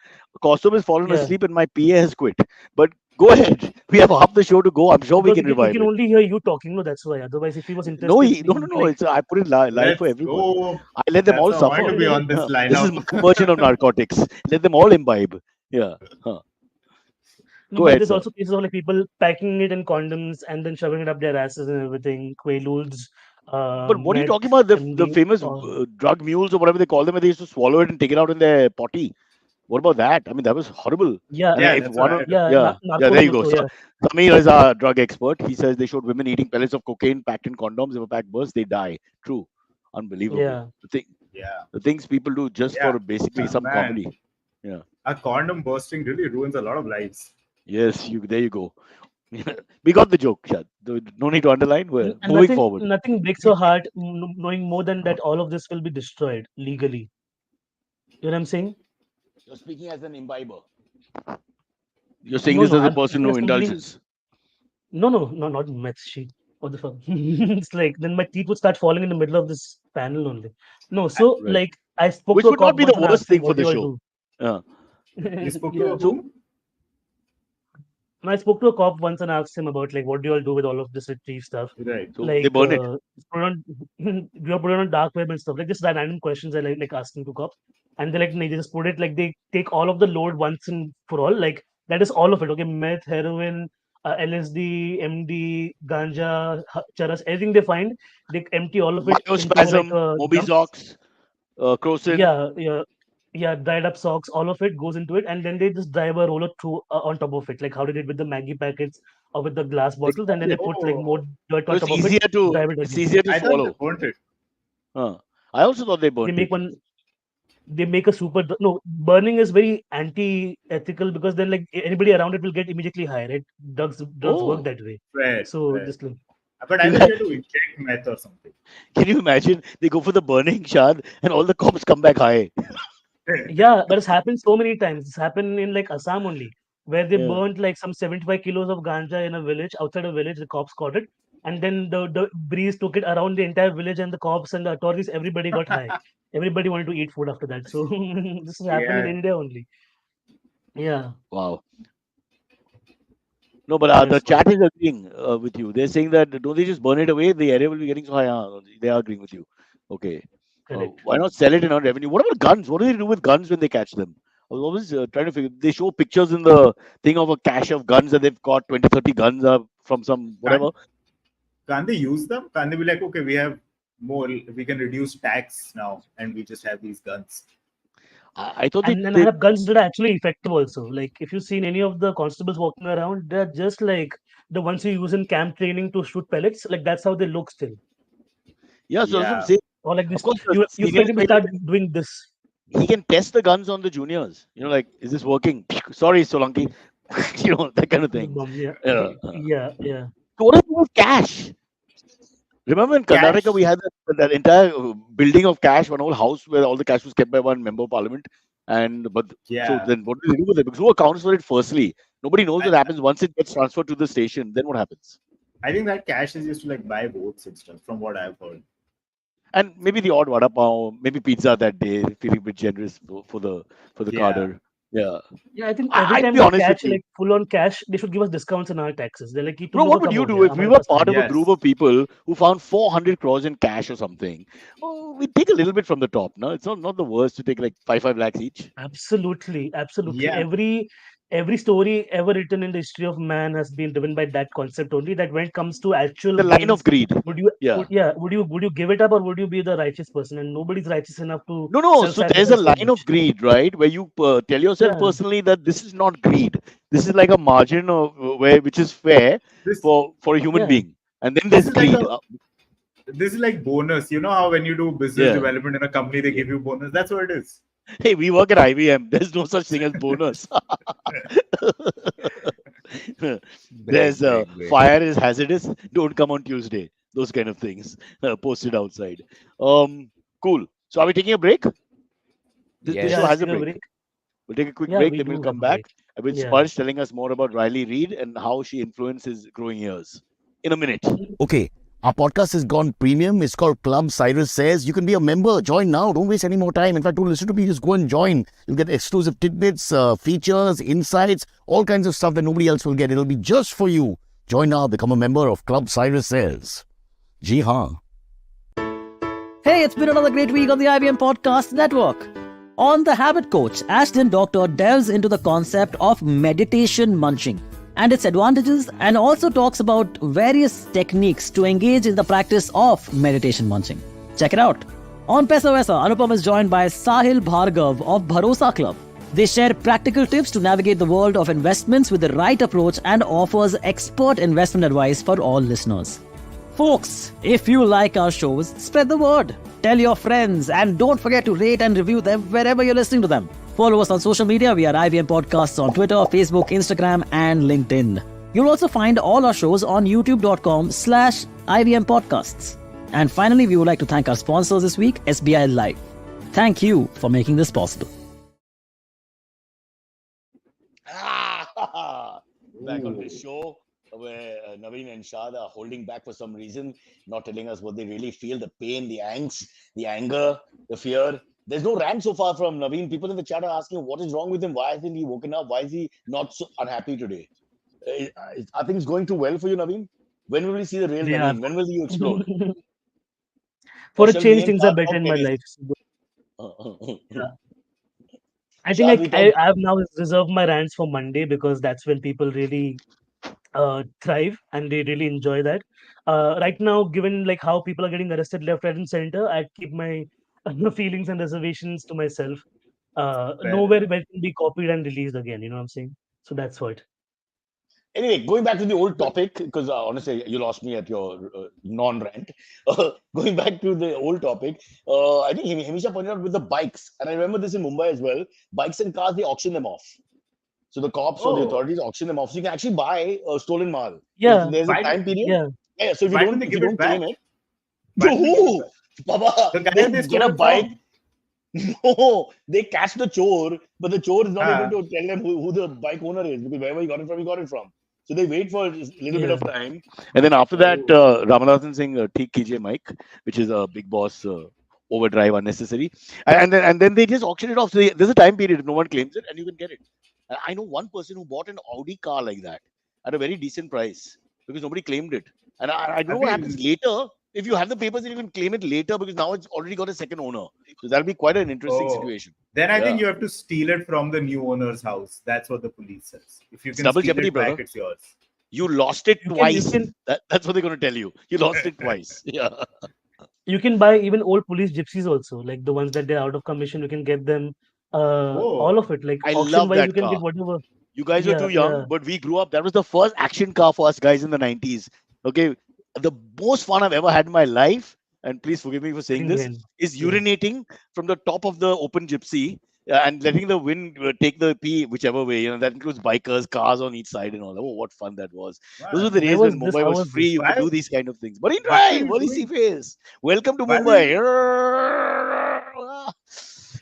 Costume has fallen
Yeah.
asleep and my PA has quit. But go ahead. We have half the show to go. I'm sure we
Because
can
he
revive
can
it.
only hear you talking. No, that's why. Otherwise, if he was
No,
interested, he
no,
would be
no.
like,
It's I put it live for
let's
everyone.
go.
I let them
That's
all
how I want to
suffer.
be on this
This is
lineup.
my version of narcotics. Let them all imbibe. Yeah. Huh.
no,
Go
but
ahead,
there's
sir.
also cases of like people packing it in condoms and then shoving it up their asses and everything. Quaaludes,
But what are you
meth,
talking about? The
MD.
famous drug mules or whatever they call them, where they used to swallow it and take it out in their potty. What about that? I mean, that was horrible.
Yeah,
And
Yeah,
if
that's what
one,
I heard.
yeah, yeah, there
narcos
you go.
also.
So,
Yeah,
Samir is our drug expert. He says they showed women eating pellets of cocaine packed in condoms. If a pack bursts, they die. True, unbelievable.
yeah.
Yeah,
The things people do just
yeah.
for basically some
Man,
comedy. Yeah.
a condom bursting really ruins a lot of lives.
Yes. You. There you go. We got the joke, Shad. No need to underline. We're
And
moving forward.
nothing breaks your heart knowing more than that all of this will be destroyed legally. You know what I'm saying?
You're speaking as an imbiber. You're saying
No,
this
no,
as a
I'm
person
speaking
who
as somebody.
indulges.
No, not meth sheet. What the fuck? It's like then my teeth would start falling in the middle of this panel only. No, so
Right.
like I spoke
Which
to a
would not
cop
be the
once and
worst
asked him,
thing for
"What do
the
you all
show.
do?"
Yeah.
You spoke to
Yeah.
So,
whom?
And I spoke to a cop once and asked him about like, "What do you all do with all of this retrieve stuff?"
Right.
they
Like,
burn it.
put it on, you put it on dark web and stuff. Like just random questions I like asking to cops, and they like they just put it like they take all of the load once and for all. Like that is all of it. Okay, meth, heroin, LSD, MD, ganja, charas, everything they find, they empty all of it into like
Myospasm,
a dump.
Mobizox, Crocin.
Yeah, yeah, yeah. Dried up socks, all of it goes into it, and then they just drive a roller through on top of it, like how they did with the Maggie packets or with the glass bottles, and then they put like more
Oh,
dirt
So
on top of it, drive it
it's
again.
easier to
I thought they
swallow.
burnt it.
Huh. I also thought they
They
burnt
make
it.
one. They make a super. No, burning is very anti-ethical because then like anybody around it will get immediately high, right? Drugs work
Oh.
that way.
Right,
So
right.
just like
But I thought you had to inject meth or something.
Can you imagine? They go for the burning, Shad, and all the cops come back high.
yeah, but it's happened so many times. It's happened in like Assam only, where they
Yeah.
burnt like some 75 kilos of ganja in a village, outside a village. The cops caught it. And then the breeze took it around the entire village, and the cops and the authorities, everybody got high. Everybody wanted to eat food after that. So this has happened in
Yeah.
India only. Yeah.
Wow. No, but the
Yes,
chat
man.
is agreeing with you. They're saying that don't they just burn it away? The area will be getting so high. They are agreeing with you. Okay.
Correct.
Why not sell it in our revenue? What about guns? What do they do with guns when they catch them? I was always trying to figure. They show pictures in the thing of a cache of guns that they've got 20, 30 guns from some whatever.
Can't, can't they use them? Can't they be like, okay, we have more, we can reduce tax now and we just have these guns?
I thought
And then I
they
have guns that are actually effective also. Like if you've seen any of the constables walking around, they're just like the ones you use in camp training to shoot pellets. Like that's how they look still.
yeah. So that's what I'm
Yeah.
saying.
Or like
Of
this,
course, the
you
senior
expect him to
pilot,
start doing this.
he can test the guns on the juniors. Like, is this working? Sorry, Solanki. That kind of thing.
Yeah,
Yeah.
yeah.
So what about cash? Remember in
Cash.
Karnataka, we had that entire building of cash, one whole house where all the cash was kept by one member of parliament. But so
Yeah.
then what do they do with it? Because who accounts for it firstly? Nobody knows
I,
what happens once it gets transferred to the station. Then what happens?
I think that cash is used to like buy votes and stuff, from what I've heard.
And maybe the odd vada pav, maybe pizza that day, feeling a bit generous for the
Yeah.
cadre. Yeah,
Yeah, I think every
I'd
time
be
they
honest with
catch
you.
like full on cash, they should give us discounts on our taxes. They're like, "Ki tum
Bro,
logo
what would
kam
you
ho
do
gaya,
if we
hamare
were
paas
part
nahi
of a
hai."
group
Yes.
of people who found 400 crores in cash or something? Oh, we take a little bit from the top. No, it's not the worst to take like 5 lakhs each.
Absolutely.
Yeah.
Every story ever written in the history of man has been driven by that concept only. That when it comes to actual
The line of
gains,
greed.
would you
Yeah.
would you give it up or would you be the righteous person? And nobody's righteous enough to
No. So there's a
self-sacrifice so
line of
much.
greed, right? Where you tell yourself
Yeah,
personally that this is not greed. This is like a margin of which is fair
This
for a human
yeah,
being. And then
this
there's
is like
greed.
a this is like bonus. You know how when you do business
Yeah.
development in a company, they give you bonus. That's what it is.
Hey, we work at IBM. There's no such thing as bonus. There's
Great.
fire is hazardous. Don't come on Tuesday. Those kind of things posted outside. Cool. So are we taking a break? This
Yes.
show
yeah.
has a
Take a
break.
break.
We'll take a quick
Yeah,
break,
we
then we'll
do have
come
a break.
back with
Yeah.
Sparsh telling us more about Riley Reid and how she influences growing years. In a minute.
Okay, our podcast has gone premium. It's called Club Cyrus Says. You can be a member. Join now. Don't waste any more time. In fact, don't listen to me. Just go and join. You'll get exclusive tidbits, features, insights, all kinds of stuff that nobody else will get. It'll be just for you. Join now. Become a member of Club Cyrus Says. Ji haan.
Hey, it's been another great week on the IBM Podcast Network. On The Habit Coach, Ashton Doctor delves into the concept of meditation munching and its advantages, and also talks about various techniques to engage in the practice of meditation munching. Check it out. On Paisa Vaisa, Anupam is joined by Sahil Bhargav of Bharosa Club. They share practical tips to navigate the world of investments with the right approach and offers expert investment advice for all listeners. Folks, if you like our shows, spread the word. Tell your friends and don't forget to rate and review them wherever you're listening to them. Follow us on social media. We are IVM Podcasts on Twitter, Facebook, Instagram and LinkedIn. You'll also find all our shows on youtube.com/IVM podcasts. And finally, we would like to thank our sponsors this week, SBI Life. Thank you for making this possible.
Back on this show where Navin and Shaad are holding back for some reason, not telling us what they really feel, the pain, the angst, the anger, the fear. There's no rant so far from Navin. People in the chat are asking what is wrong with him. Why hasn't he woken up? Why is he not so unhappy today? Are things going too well for you, Navin? When will we see the real
Yeah.
Navin? When will you explode?
For
Or
a
shall me
change,
and
things are
Shaad
better
talk
in my
tennis?
life. Yeah. I
Shaad,
think
we
I
talk.
have now reserved my rants for Monday because that's when people really thrive and they really enjoy that. Right now, given like how people are getting arrested left, right, and center, I keep my feelings and reservations to myself.
Fair
Nowhere
enough.
where it can be copied and released again. You know what I'm saying? So that's what.
Anyway, going back to the old topic, because honestly, you lost me at your non-rant. Going back to the old topic, I think Himisha pointed out with the bikes, and I remember this in Mumbai as well. Bikes and cars, they auction them off. So the cops or the
Oh,
authorities auction them off. So you can actually buy stolen mal.
Yeah,
There's a
why do
time period.
yeah.
Yeah. So
why don't they
if you
give it
don't
back?
claim it,
Why don't they give it
who,
back?
Baba,
The guy
they
they
get
stole
a
it
bike.
from.
No, they catch the chore, but the chore is not able
Ah,
to tell them who the bike owner is because wherever he got it from. So they wait for a little bit
Yeah.
of time, and then after that,
oh,
Ramanathan Singh "Theek Kijiye Mike," which is a big boss overdrive unnecessary, and then they just auction it off. So there's a time period if no one claims it, and you can get it. And I know one person who bought an Audi car like that at a very decent price because nobody claimed it. And I don't
I
know what happens
mean,
later. If you have the papers, then you can claim it later because now it's already got a second owner. So that'll be quite an interesting
oh,
situation.
then I
Yeah.
think you have to steal it from the new owner's house. That's what the police says. If you
It's
can
double
steal
jeopardy,
it back,
brother.
it's yours.
You lost it
You
twice.
can
That's what they're going to tell you. You lost it twice. Yeah.
you can buy even old police gypsies also, like the ones that they're out of commission. You can get them all
Oh,
of it. Like
I
auction
love
wise, you
that
can get
car.
whatever.
You guys were
Yeah,
too
yeah.
young, but we grew up. That was the first action car for us guys in the 90s. Okay. The most fun I've ever had in my life, and please forgive me for saying
Getting
this,
in.
is
Yeah.
urinating from the top of the open gypsy and letting the wind take the pee whichever way. That includes bikers, cars on each side, and all that. Oh, what fun that was. Those
wow.
were the
Where
days
was
when
this?
Mumbai
How
was
was
free.
this?
You could
Why
do these kind of things. Marine
why were
Drive,
you
Wally Sea
doing
Face. Welcome to
why were you
Mumbai.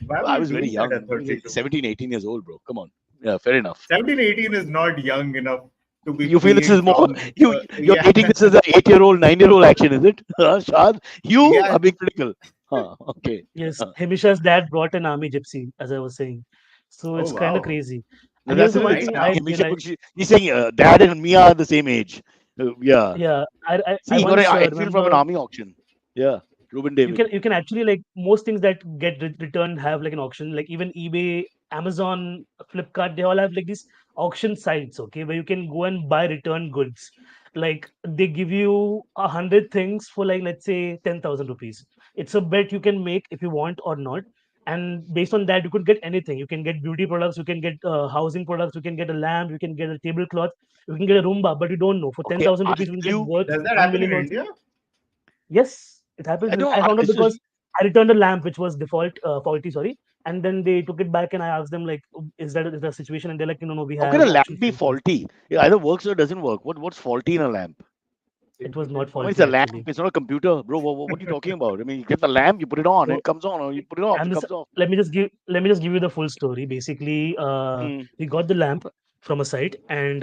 why were
I
you
was very
doing that
young,
at 32?
17, 18 years old, bro. Come on. Yeah, fair enough.
17, 18 is not young enough to be
You feel this
peeing
is more
from
you're
yeah.
taking this as an 8-year-old, 9-year-old action, is it? Shad, you
Yeah,
are being critical. Okay.
Yes, Himisha's dad brought an army gypsy, as I was saying. So
oh
it's kind of
wow.
crazy.
Now
And
that's
here's
It's
the
a
one
nice
thing
car.
I
Himisha,
realized.
he's saying dad and Mia are the same age. Yeah.
Yeah,
See,
I
he got an
once
Enfield from an
remember
army auction. Yeah. Ruben David.
you can actually like most things that get returned have like an auction. Like even eBay, Amazon, Flipkart, they all have like these auction sites, okay, where you can go and buy return goods. Like they give you 100 things for like let's say 10,000 rupees. It's a bet you can make if you want or not. And based on that, you could get anything. You can get beauty products, you can get housing products, you can get a lamp, you can get a tablecloth, you can get a Roomba, but you don't know. For
Okay,
10,000
I'll
rupees, you can
tell
get
you.
worth
Does that
1
happen in
million also.
India?
Yes, it happens.
I don't.
I found out
So
because I returned a lamp which was faulty, sorry, and then they took it back, and I asked them like, is that a situation?" And they're like, "No, no, we
how can a
have
lamp
auction
be
filters."
faulty? It either works or doesn't work. What's faulty in a lamp?
It was not
Oh, it's
faulty
a lamp.
actually.
It's not a computer, bro. What are you talking about? I mean, you get the lamp, you put it on,
So
it comes on, or you put it off,
I'm
it
just
comes off.
let me just give you the full story. Basically,
Hmm.
we got the lamp from a site, and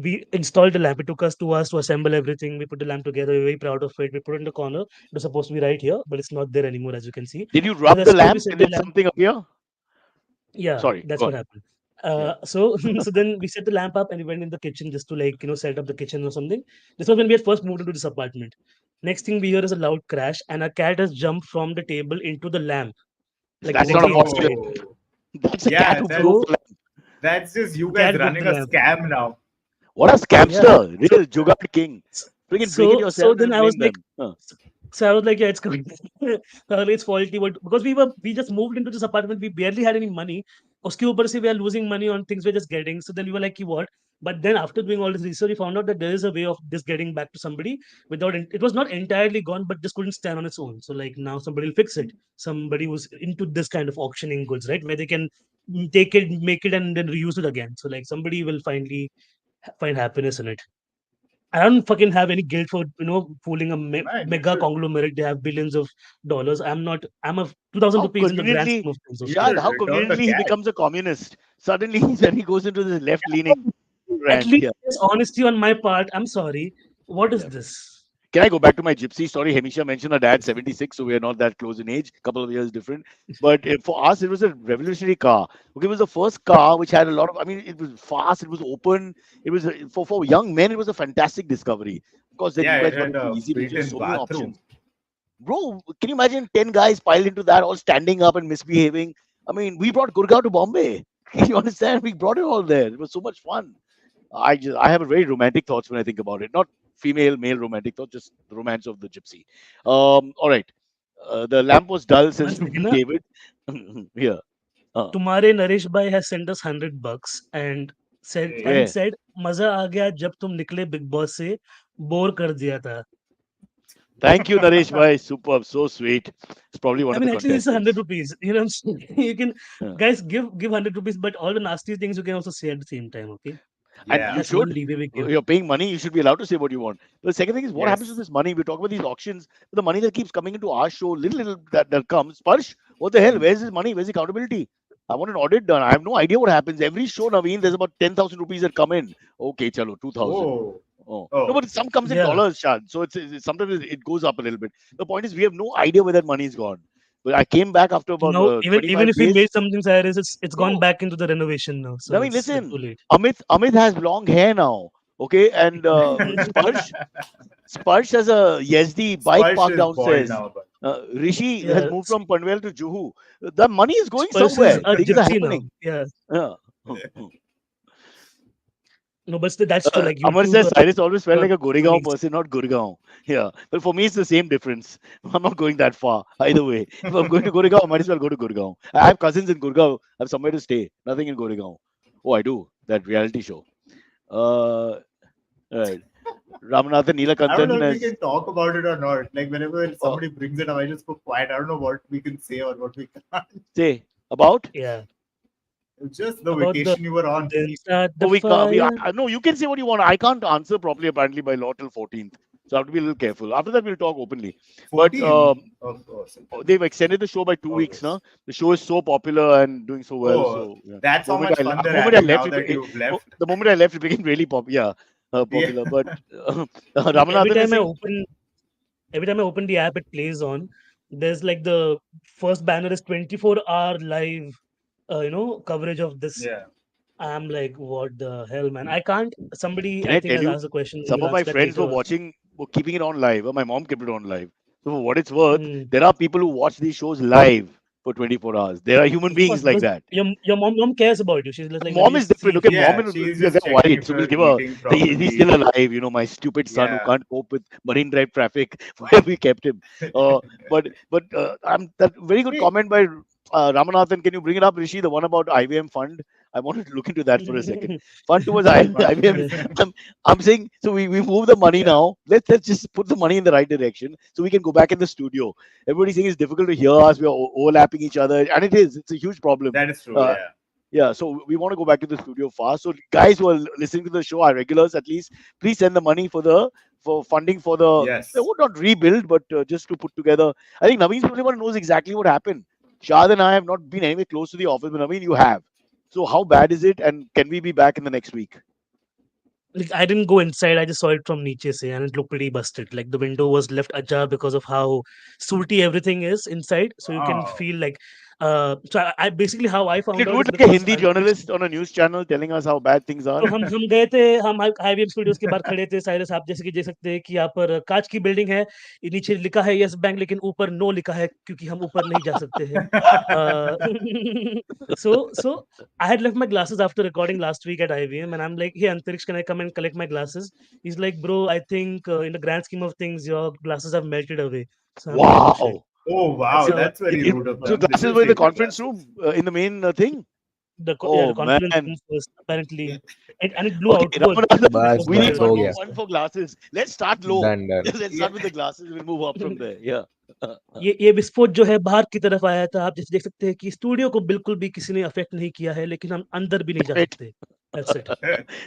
we installed the lamp. It took us 2 hours to assemble everything. We put the lamp together. We're very proud of it. We put it in the corner. It was supposed to be right here, but it's not there anymore, as you can see.
Did you
And
rub
the
the
rest of it, we
lamp?
set the
Did
lamp.
something appear?
Yeah,
Sorry,
that's
go
what
ahead.
happened.
Yeah.
So so then we set the lamp up and we went in the kitchen just to like set up the kitchen or something. This was when we had first moved into this apartment. Next thing we hear is a loud crash and a cat has jumped from the table into the lamp, like
That's not a
directly
faulty
inside.
lamp.
Oh,
That's a cat
yeah,
who broke
So
the lamp.
that's just you
the
guys
cat broke
running
the
a
lamp.
scam now.
What a
Yeah.
scamster! Real Jugaad king. Freaking bring it
So
yourself
then
and
I was
blame
like,
them. Huh.
so I was like, yeah, it's good. It's faulty, but because we just moved into this apartment, we barely had any money. उसके ऊपर से we are losing money on things we're just getting. So then we were like, "Ki what?" But then after doing all this research, we found out that there is a way of this getting back to somebody without it was not entirely gone, but just couldn't stand on its own. So like now somebody will fix it. Somebody who's into this kind of auctioning goods, right? Where they can take it, make it, and then reuse it again. So like somebody will finally find happiness in it. I don't fucking have any guilt for fooling a
Man, you
mega
should.
conglomerate. They have billions of dollars. I'm not. I'm a 2,000
How
rupees in the grand scheme
conveniently,
of things.
You
Okay,
Shad,
should
how
return the
conveniently he
cash.
becomes a communist. Suddenly, when he goes into this left-leaning
at
rant.
least
Yeah,
there's honesty on my part. I'm sorry. What is
yeah.
this?
Can I go back to my gypsy story? Hamisha mentioned her dad 76, so we are not that close in age, couple of years different. But for us, it was a revolutionary car. Okay, it was the first car which had a lot of. I mean, it was fast, it was open. It was for young men, it was a fantastic discovery. Of course, then
Yeah,
you
it
guys got
had
into
a
easy features,
built-in
so many
bathroom.
options. Bro, can you imagine 10 guys piled into that, all standing up and misbehaving? I mean, we brought Gurgaon to Bombay. You understand? We brought it all there. It was so much fun. I have a very romantic thoughts when I think about it. Not female, male romantic thoughts, just the romance of the gypsy. All right. The lamp was dull,
One
says
second.
David. Yeah. Uh,
Tomorrow Naresh bhai has sent us $100 and said
Hey,
where?
मजा आ गया जब तुम निकले big boss से bore कर दिया था.
Thank you, Naresh bhai. Superb. So sweet. It's probably one
I
of
mean,
the
actually, this is 100
contestants.
rupees. You know what I'm saying? You can,
Yeah.
guys, give 100 rupees, but all the nasty things you can also say at the same time, okay?
And
yeah.
you
That's one
should.
leeway we give.
You're paying money. You should be allowed to say what you want. The second thing is, what happens to
Yes.
this money? We talk about these auctions. The money that keeps coming into our show, little that comes. Sparsh, what the hell? Where's this money? Where's the accountability? I want an audit done. I have no idea what happens. Every show, Naveen, there's about 10,000 rupees that come in. Okay, chalo, 2,000.
Oh,
Oh. No,
oh,
but some comes in
Yeah.
dollars, Shad. So sometimes it goes up a little bit. The point is, we have no idea where that money is gone. But I came back after about
Now, even
25
if we
days.
made something, Cyrus, it's gone
Bro,
back into the renovation now, so
Naveen,
it's like
listen.
too late.
Amit has long hair now. Okay, and Sparsh has a Yazdi bike
Sparsh
park
is bald
downstairs.
now, but
Rishi has
Yeah,
moved from Panvel to Juhu. The money is going
Spurs is
somewhere.
a
Things are
gypsy now.
happening.
Yeah.
Yeah.
No, but that's true. Like
Amar
YouTube,
says Cyrus always felt like a Goregaon
colleagues.
person, not Gurgaon. Yeah. But for me, it's the same difference. I'm not going that far either way. If I'm going to Goregaon, I might as well go to Gurgaon. I have cousins in Gurgaon. I have somewhere to stay. Nothing in Goregaon. Oh, I do. That reality show. Uh, right. Ramanathan
I don't know
Neelakantan
if we
has.
can talk about it or not. Like whenever
Uh,
somebody brings it up, I just go quiet. I don't know what we can say or what we can't.
say about.
Yeah.
It's just the
About the
vacation you were on.
then start
Oh,
the
we can't.
fire.
No, you can say what you want. I can't answer properly apparently by law till 14th. So I have to be a little careful. After that, we'll talk openly. But
14. Oh, September.
they've extended the show by 2 weeks now.
August.
The show is so popular and doing so well.
Oh,
So yeah.
that's how much fun
The
they're
moment I
having
left,
now that you've left.
the moment I left, it became really popular.
Yeah.
Popular. But
Every
Ramanathan is
time I
saying,
open, every time I open the app, it plays on. There's like the first banner is 24-hour live, coverage of this.
Yeah.
I'm like, what the hell, man? I can't. Somebody,
can
I
I
think,
tell
has
you,
asked a question.
some
We'll
of my
answer that
friends
later
were
also.
watching, were keeping it on live. My mom kept it on live. So for what it's worth,
Hmm.
there are people who watch these shows live for 24 hours. There are human
Of course,
beings like
because
that.
your mom cares about you. She's just like, let
Mom
me
is
just see
different.
if
Okay,
you.
mom
Yeah.
will
She's
we are
just
very
checking
worried,
if
so we'll
you're
give her.
eating
He's still
properly.
alive, my stupid son who
Yeah.
can't cope with Marine Drive traffic, where we kept him. But I'm that very good
Hey,
comment by Ramanathan. Can you bring it up, Rishi? The one about IVM fund. I wanted to look into that for a second. Fund towards IVM.
Yeah.
I'm saying so. We move the money now. Let's just put the money in the right direction so we can go back in the studio. Everybody's saying it's difficult to hear us. We are overlapping each other, and it is. It's a huge problem.
that is true.
Uh,
Yeah.
yeah, so we want to go back to the studio fast. So guys who are listening to the show, our regulars at least, please send the money for funding for the they
Yes.
would not rebuild, but just to put together. I think Naveen Suleiman knows exactly what happened. Shad and I have not been anywhere close to the office, but Naveen, you have. So how bad is it, and can we be back in the next week?
Like I didn't go inside. I just saw it from Nietzsche, say, and it looked pretty busted. Like the window was left ajar because of how sooty everything is inside. So you can
Wow.
feel like. So I basically how I
Can you
found
do
out
it
is
like a
because
Hindi journalist on a news channel telling us how bad things are?
तो हम गए थे हम IVM studios के बाहर खड़े थे Cyrus आप जैसे कि देख सकते हैं कि यहाँ पर कांच की बिल्डिंग है ये नीचे लिखा है यस बैंक लेकिन ऊपर नो लिखा है क्योंकि हम ऊपर नहीं जा सकते हैं so I had left my glasses after recording last week at IVM and I'm like hey Antariksh can I come and collect my glasses he's like bro I think in the grand scheme of things your glasses have melted away so I'm like oh shit
Wow!
Oh, wow.
so
That's very rude of
So
them. They
glasses
should
were in the
take my
conference
glasses.
room in the main thing.
the
Oh
conference
man.
room first apparently and it blew
Okay,
outward
Ramanathan,
it
बस
was
we
not
need
बस
at the
हो
one more
गया
base
one for glasses. Let's start low.
Done done
Let's
Yeah.
start with the glasses. We'll move up from there. Yeah.
ये विस्फोट जो है बाहर की तरफ आया था आप जैसे देख सकते हैं कि स्टूडियो को बिल्कुल भी किसी ने अफेक्ट नहीं किया है लेकिन हम अंदर भी नहीं जा
Damn it.
सकते That's it.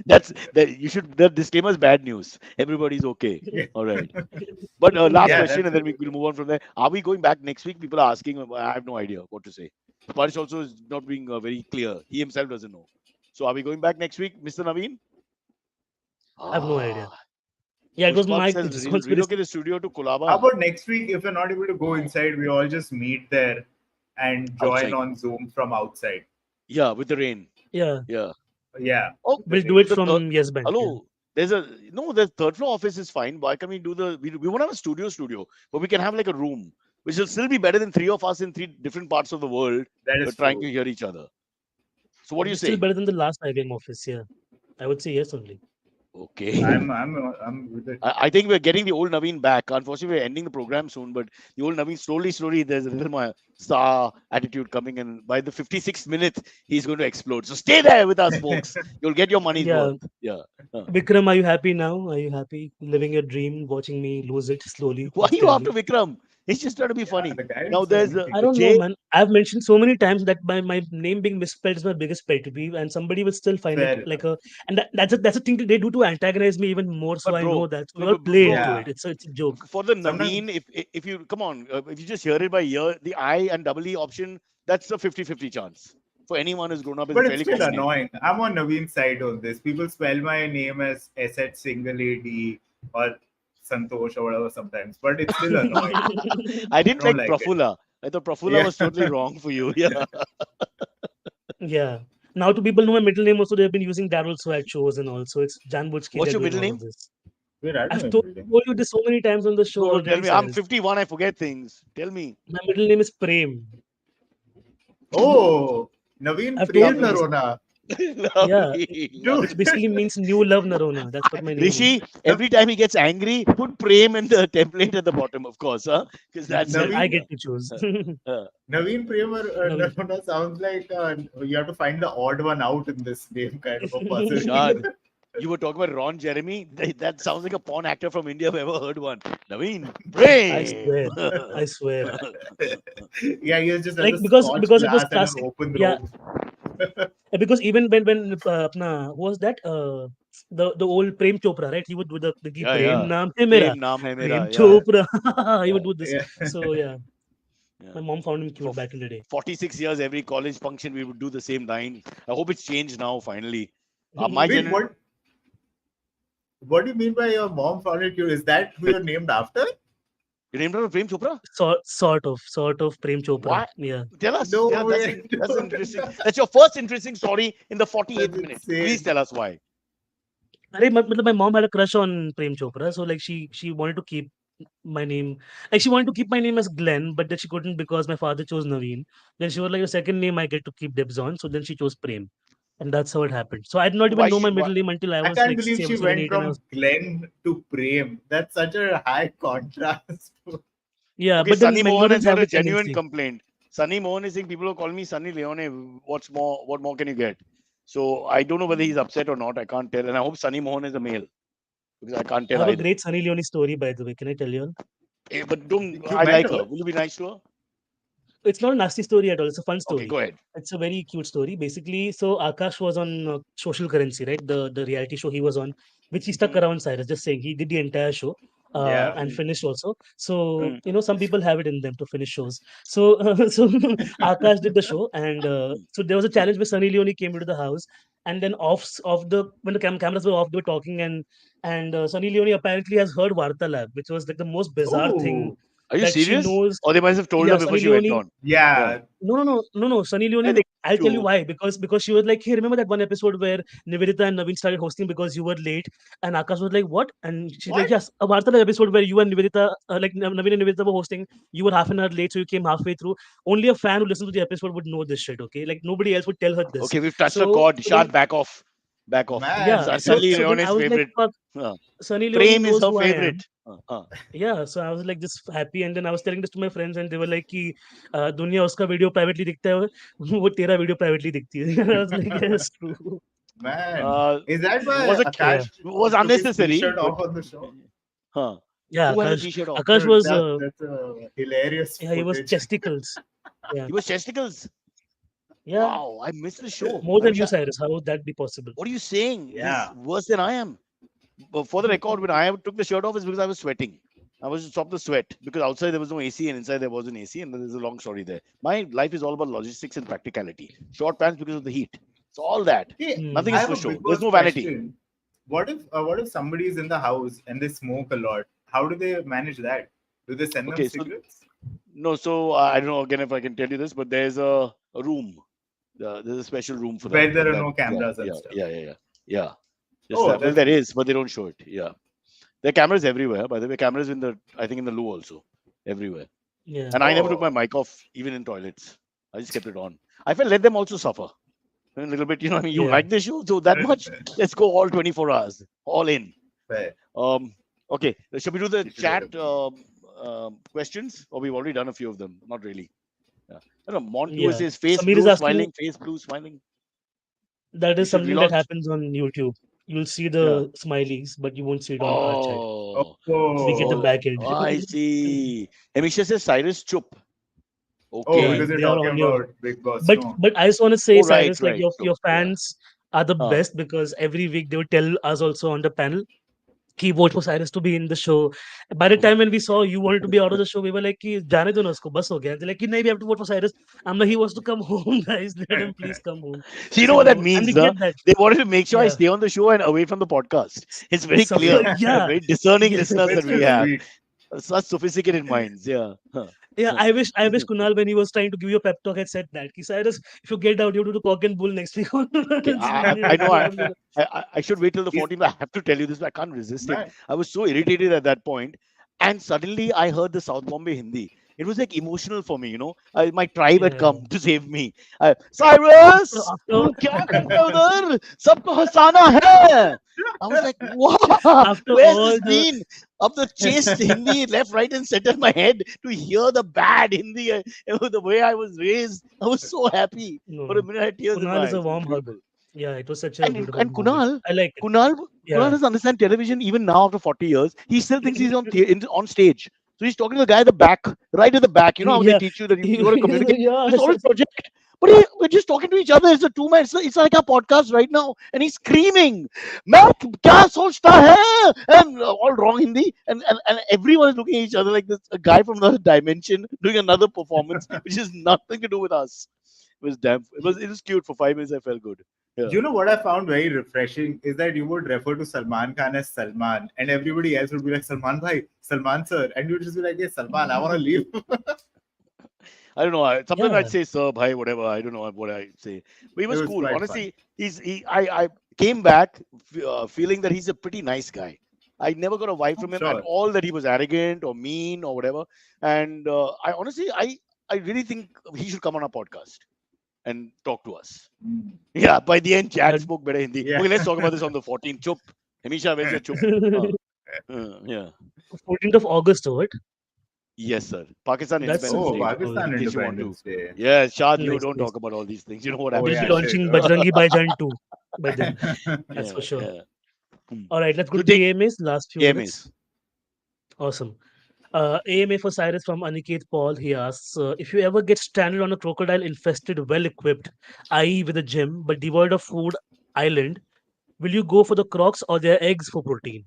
That's that you should. The disclaimer is bad news. Everybody's okay. All right. But last
Yeah,
question,
that's
and then we'll move on from there. Are we going back next week? People are asking. I have no idea what to say. Parish also is not being very clear. He himself doesn't know. So are we going back next week, Mr. Naveen?
I have no idea.
Ah,
Yeah, it was
Pushpak
my
says
responsibility.
relocate the studio to
How
Kolaba
about next week? If we're not able to go inside, we all just meet there and join
outside.
on Zoom from outside.
Yeah, with the rain.
Yeah,
Yeah.
Yeah.
Oh,
we'll do it
the third,
from Yes Bank. Yeah.
hello. There's a no. The third floor office is fine. Why can't we do we won't have a studio, but we can have like a room, which will still be better than three of us in three different parts of the world
That is
trying
true.
to hear each other. So what do
It'll
you
be still
say?
better than the last IBM office. Yeah, I would say yes only.
Okay.
I'm with it.
I think we're getting the old Naveen back. Unfortunately, we're ending the program soon, but the old Naveen slowly, there's a little more star attitude coming, and by the 56th minute, he's going to explode. So stay there with us, folks. You'll get your money's
Yeah,
worth. Yeah.
Vikram, are you happy now? Are you happy living your dream, watching me lose it slowly
Why
but
are you after
steadily?
Vikram? He's just trying to be
Yeah,
funny.
the guy
Now
didn't say
there's
anything.
I don't know,
Jay.
man. I've mentioned so many times that my name being misspelled is my biggest pet peeve, and somebody will still find it
Fair
like
enough.
a, and that's a thing that they do to antagonize me even more. So
But
I know
bro,
that we all play
bro,
into
Yeah.
it. It's a joke.
for the
Sometimes,
Naveen, if you come on, if you just hear it by ear, the I and double E option, that's a 50-50 chance. For anyone who's grown up, is a
but it's
fairly
still
common name.
annoying. I'm on Naveen's side on this. People spell my name as SH single AD or Santosh or whatever sometimes, but it's still annoying.
I
I
didn't
don't
like
like it.
Prafula. I thought Prafula
Yeah.
was totally wrong for you. Yeah.
Yeah. Now to people know my middle name also, they've been using that also at shows and all. So it's Jan Bujki,
What's
they're
your
doing
middle
all of
name?
this.
Wait, I don't
I've
know
told,
everything.
told you this so many times on the show
No, no, tell
already,
me. I'm
Cyrus.
51. I forget things. Tell me.
My middle name is Prem.
Oh, Naveen
I've told
Prem
you this.
Narona.
Yeah,
Lovely,
which
Dude,
lovely.
basically means new love Narona. That's what my name is.
Rishi, every time he gets angry, put Prem in the template at the bottom, of course, huh? Because that's
Then
it.
I
Naveen
get to choose.
Uh,
Naveen Prem
Naveen.
Narona sounds like you have to find the odd one out in this name kind of a puzzle.
Shad, you were talking about Ron Jeremy. That sounds like a porn actor from India. I've ever heard one. Naveen,
I
Prem.
swear. I swear.
Yeah, he just has
Like
a
because
scotch
it was
glass and an
classic.
open
Yeah,
robe.
because even when who was that the old Prem Chopra, right? He would do the
Yeah,
Prem
yeah.
naam hai mera,
Prem naam hai
Prem
mera. Yeah,
Chopra. He would
Yeah,
do this.
yeah.
So yeah,
yeah.
my mom found him
For
cute back in the day.
46 years, every college function, we would do the same line. I hope it's changed now, finally. My
Wait,
generation.
what do you mean by your mom found it cute? Is that who you're named after?
You named her Prem Chopra?
Sort of Prem Chopra.
Why?
Yeah.
Tell us.
No
Yeah,
way.
that's
No,
interesting.
no.
That's your first interesting story in the 48th
That's
minute. Please
insane.
tell us why.
My mom had a crush on Prem Chopra, so like she wanted to keep my name, like she wanted to keep my name as Glenn, but then she couldn't because my father chose Naveen. Then she was like, the second name I get to keep dibs on, so then she chose Prem, and that's how it happened. So I did not
So why
even know my
should,
middle name until I
I
was
can't
like
believe she
seven,
went
8, and I
from
was
Glenn to Prem. That's such a high contrast.
yeah.
okay,
But then
Sunny Mohan has
Bengaloreans
got
have
a
the
genuine
tendency.
complaint. Sunny Mohan is saying people who call me Sunny Leone. What's more? What more can you get? So I don't know whether he's upset or not. I can't tell, and I hope Sunny Mohan is a male because I can't
I
tell
have a
either.
great Sunny Leone story, by the way. Can I tell you all?
But don't.
You
I
met
like
her?
her. Will you be nice to her?
It's not a nasty story at all. It's a fun
Okay,
story.
go ahead.
It's a very cute story. Basically, so Akash was on Social Currency, right? The reality show he was on, which he stuck
Mm,
around. Cyrus, just saying, he did the entire show
Yeah.
and
mm,
finished also. So
mm.
some people have it in them to finish shows. So so Akash did the show, and so there was a challenge where Sunny Leone came into the house, and then off the when the cameras were off, they were talking, and Sunny Leone apparently has heard Vartalab, which was like the most bizarre thing
Oh,
Are you
that she
serious?
knows.
Or they must have told her
Yeah,
before
Sunny
she went
Leone.
on. Yeah.
yeah.
No. Sunny
I
Leone,
think
I'll tell you
true.
why. Because she was like, hey, remember that one episode where Nivedita and Naveen started hosting because you were late? And Akash was like, what? And she's like,
What?
yes, a Vartala episode where you and Nivedita, like Naveen and Nivedita were hosting. You were half an hour late, so you came halfway through. Only a fan who listened to the episode would know this shit, okay? Like nobody else would tell her this.
Okay, we've touched a
So,
chord.
so then,
Shad, back off. Back off.
Man,
yeah,
that's
Sunny
so then I
Leone's
was like,
favorite.
fuck,
Uh,
Sunny Leone
Prem is
knows
her
who I am.
favorite.
Yeah, so I was like just happy, and then I was telling this to my friends, and they were like, "कि दुनिया उसका video privately दिखता है, वो तेरा video privately दिखती है." And I was like, "Yes, true."
man.
Uh,
Is that
it
why
was a
Yeah,
Akash
was
took his
unnecessary,
t-shirt
but
off on the show?
huh?
yeah.
Who had a t-shirt off?
Akash
Dude,
was
that's hilarious
yeah, he was
footage.
chesticles. Yeah,
He was chesticles.
Yeah,
Wow, I missed the show.
more than you,
Amisha,
Cyrus. How would that be possible?
what are you saying? He's
Yeah.
worse than I am. But for the record, when I took the shirt off, it's because I was sweating. I was to stop the sweat because outside there was no AC and inside there was an AC, and there's a long story there. My life is all about logistics and practicality. Short pants because of the heat. It's all that.
Hey,
Hmm.
Nothing
I
is
have
for
a
show.
big
There's
boss
no vanity.
question. What if somebody is in the house and they smoke a lot? How do they manage that? Do they send them
Okay, so
cigarettes?
no, so I don't know again if I can tell you this, but there's a room. There's a special room for that.
Where there
And
are
that,
no
yeah,
cameras and
yeah,
stuff.
yeah, yeah, yeah, yeah. Just
Oh,
that. Well,
that's
there is, but they don't show it. Yeah, there are cameras everywhere. By the way, cameras in the I think in the loo also, everywhere.
Yeah.
And I never took my
oh.
mic off even in toilets. I just kept it on. I felt let them also suffer a little bit. You know, I mean, you
Yeah.
like the show so that much. Let's go all 24 hours, all in.
Fair.
Okay, shall we do the
You should let
chat
them.
questions, or we've already done a few of them? Not really. Yeah. I don't know. Montu
Yeah.
says face
Samir is
blue
asking,
smiling, face blue smiling.
that
We
is
should
something that
relaunch.
happens on YouTube. You'll see
Yeah.
the smileys, but you won't see it on our chat.
Oh,
We get the
Oh.
back end.
I see. Amisha says Cyrus Chup.
Oh,
Yeah,
Okay.
because you're
they are
talking
on your.
about Big Boss.
But
No.
but I just want to say,
Oh, right,
Cyrus, like
right.
your
Chup. Yeah.
fans are the best because every week they would tell us also on the panel, "Ki vote for Cyrus to be in the show." By the time when we saw you wanted to be out of the show, we were like, "Ki जाने दो ना उसको, बस हो गया." They're like, "Ki nahi, we have to vote for Cyrus." I'm like, "He wants to come home, guys. Let him please come home."
So you know
So
what that
and
means,
we
huh?
get that.
They wanted to make sure I
Yeah.
stay on the show and away from the podcast. It's very
So
clear.
yeah.
Very discerning
Yeah.
listeners that
That's
we
too
have.
sweet.
Such sophisticated minds. Yeah. Huh.
Yeah, I wish Kunal, when he was trying to give you a pep talk, had said that. Ki Cyrus, if you get out, you do the cock and bull next week.
Okay, I know I should wait till the
He's
14th. I have to tell you this, but I can't resist it.
man.
I was so irritated at that point, and suddenly I heard the South Bombay Hindi. It was like emotional for me, you know. My tribe had
Yeah.
come to save me. Cyrus,
After
क्या कर रहे हो उधर? सबको हंसाना है. I was like, wow,
after
where's
all
this
the
been? Of the chased Hindi left, right, and center in my head to hear the bad Hindi, the way I was raised. I was so happy.
no,
For a
no.
minute, I had tears in
Kunal
my
is a
eyes. It was
warm hug.
beautiful.
Yeah, it was such a beautiful
And
moment.
Kunal,
I like it.
Kunal, Kunal
Yeah.
doesn't understand television even now after 40 years. He still thinks he's on stage. So he's talking to the guy at the back, right at the back. You know how they
Yeah.
teach you that you got to communicate.
Yeah.
It's all a project. But we're just talking to each other. It's a two-man. It's like a podcast right now. And he's screaming, "मैं क्या सोचता है?" And all wrong Hindi. And everyone is looking at each other like this. A guy from another dimension doing another performance, which has nothing to do with us. It was damn. It was cute for 5 minutes. I felt good. Yeah.
You know what I found very refreshing is that you would refer to Salman Khan as Salman, and everybody else would be like Salman Bhai, Salman sir, and you'd just be like, "Hey Salman, I want to leave."
I don't know. Sometimes
Yeah.
I'd say sir, bhai, whatever. I don't know what I say. But he was
It was
cool.
quite
Honestly, I came back feeling that he's a pretty nice guy. I never got a vibe from him at
Sure.
all that he was arrogant or mean or whatever. And I honestly, I really think he should come on our podcast and talk to us.
Mm.
Yeah. By the end, Chad
That-
spoke better Hindi.
Yeah.
Okay, let's talk about this on the 14th. Chup. Hamisha, where's your chup? Yeah.
14th of August, or what?
Yes, sir. Pakistan
That's-
Independence
Oh,
Day.
Pakistan
in case you want to.
Independence Day.
Yeah, Shad, you
Nice,
don't
nice.
talk about all these things. You know what
Oh,
We'll
happens.
be
yeah,
launching
shit.
Bajrangi Bhaijaan 2 by then. That's
Yeah,
for sure.
yeah.
All right, let's go
So
to the
take
AMAs. Last few minutes.
AMAs.
Awesome. AMA for Cyrus from Aniket Paul. He asks, if you ever get stranded on a crocodile infested, well equipped, i.e., with a gym, but devoid of food island, will you go for the crocs or their eggs for protein?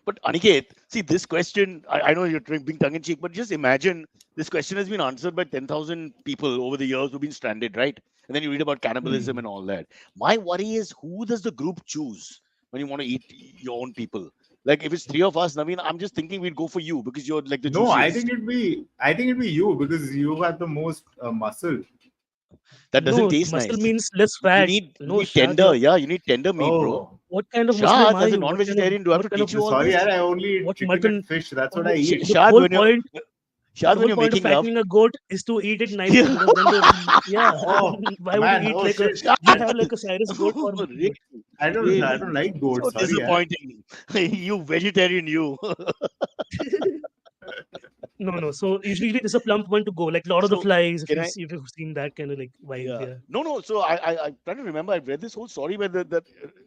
But Aniket, see this question. I know you're being tongue in cheek, but just imagine this question has been answered by 10,000 people over the years who've been stranded, right? And then you read about cannibalism and all that. My worry is who does the group choose when you want to eat your own people? Like if it's three of us, Naveen, I'm just thinking we'd go for you because you're like the
No, I
juiciest.
think it'd be you because you have the most muscle.
That doesn't
No,
taste
muscle
nice.
means less
You
fat.
need
No, Shad,
tender. Yeah, you need tender meat, bro.
Oh,
what kind of Muslim
Shad,
are
as a
you? What kind of-
non-vegetarian, do I have to
what kind
teach
of-
you all
sorry,
this?
yaar, I only eat
What
chicken
mutton-
and fish. That's what I
Sh-
eat.
The
Shad,
whole
when you're
point,
Shad,
the
when
whole
you're
point of
making love,
fattening a goat is to eat it nicely.
Yeah.
Because then yeah.
Oh,
Why would
man,
you eat
oh,
like a?
shit.
You have like a Cyrus goat for
Really?
I don't like goats.
So
Sorry, yaar.
disappointing. You vegetarian, you.
No. So usually it's a plump one to go. Like Lord of the
So,
Flies. If
can
you've seen that kind of like vibe, yeah.
No. So I'm trying to remember. I've read this whole story where that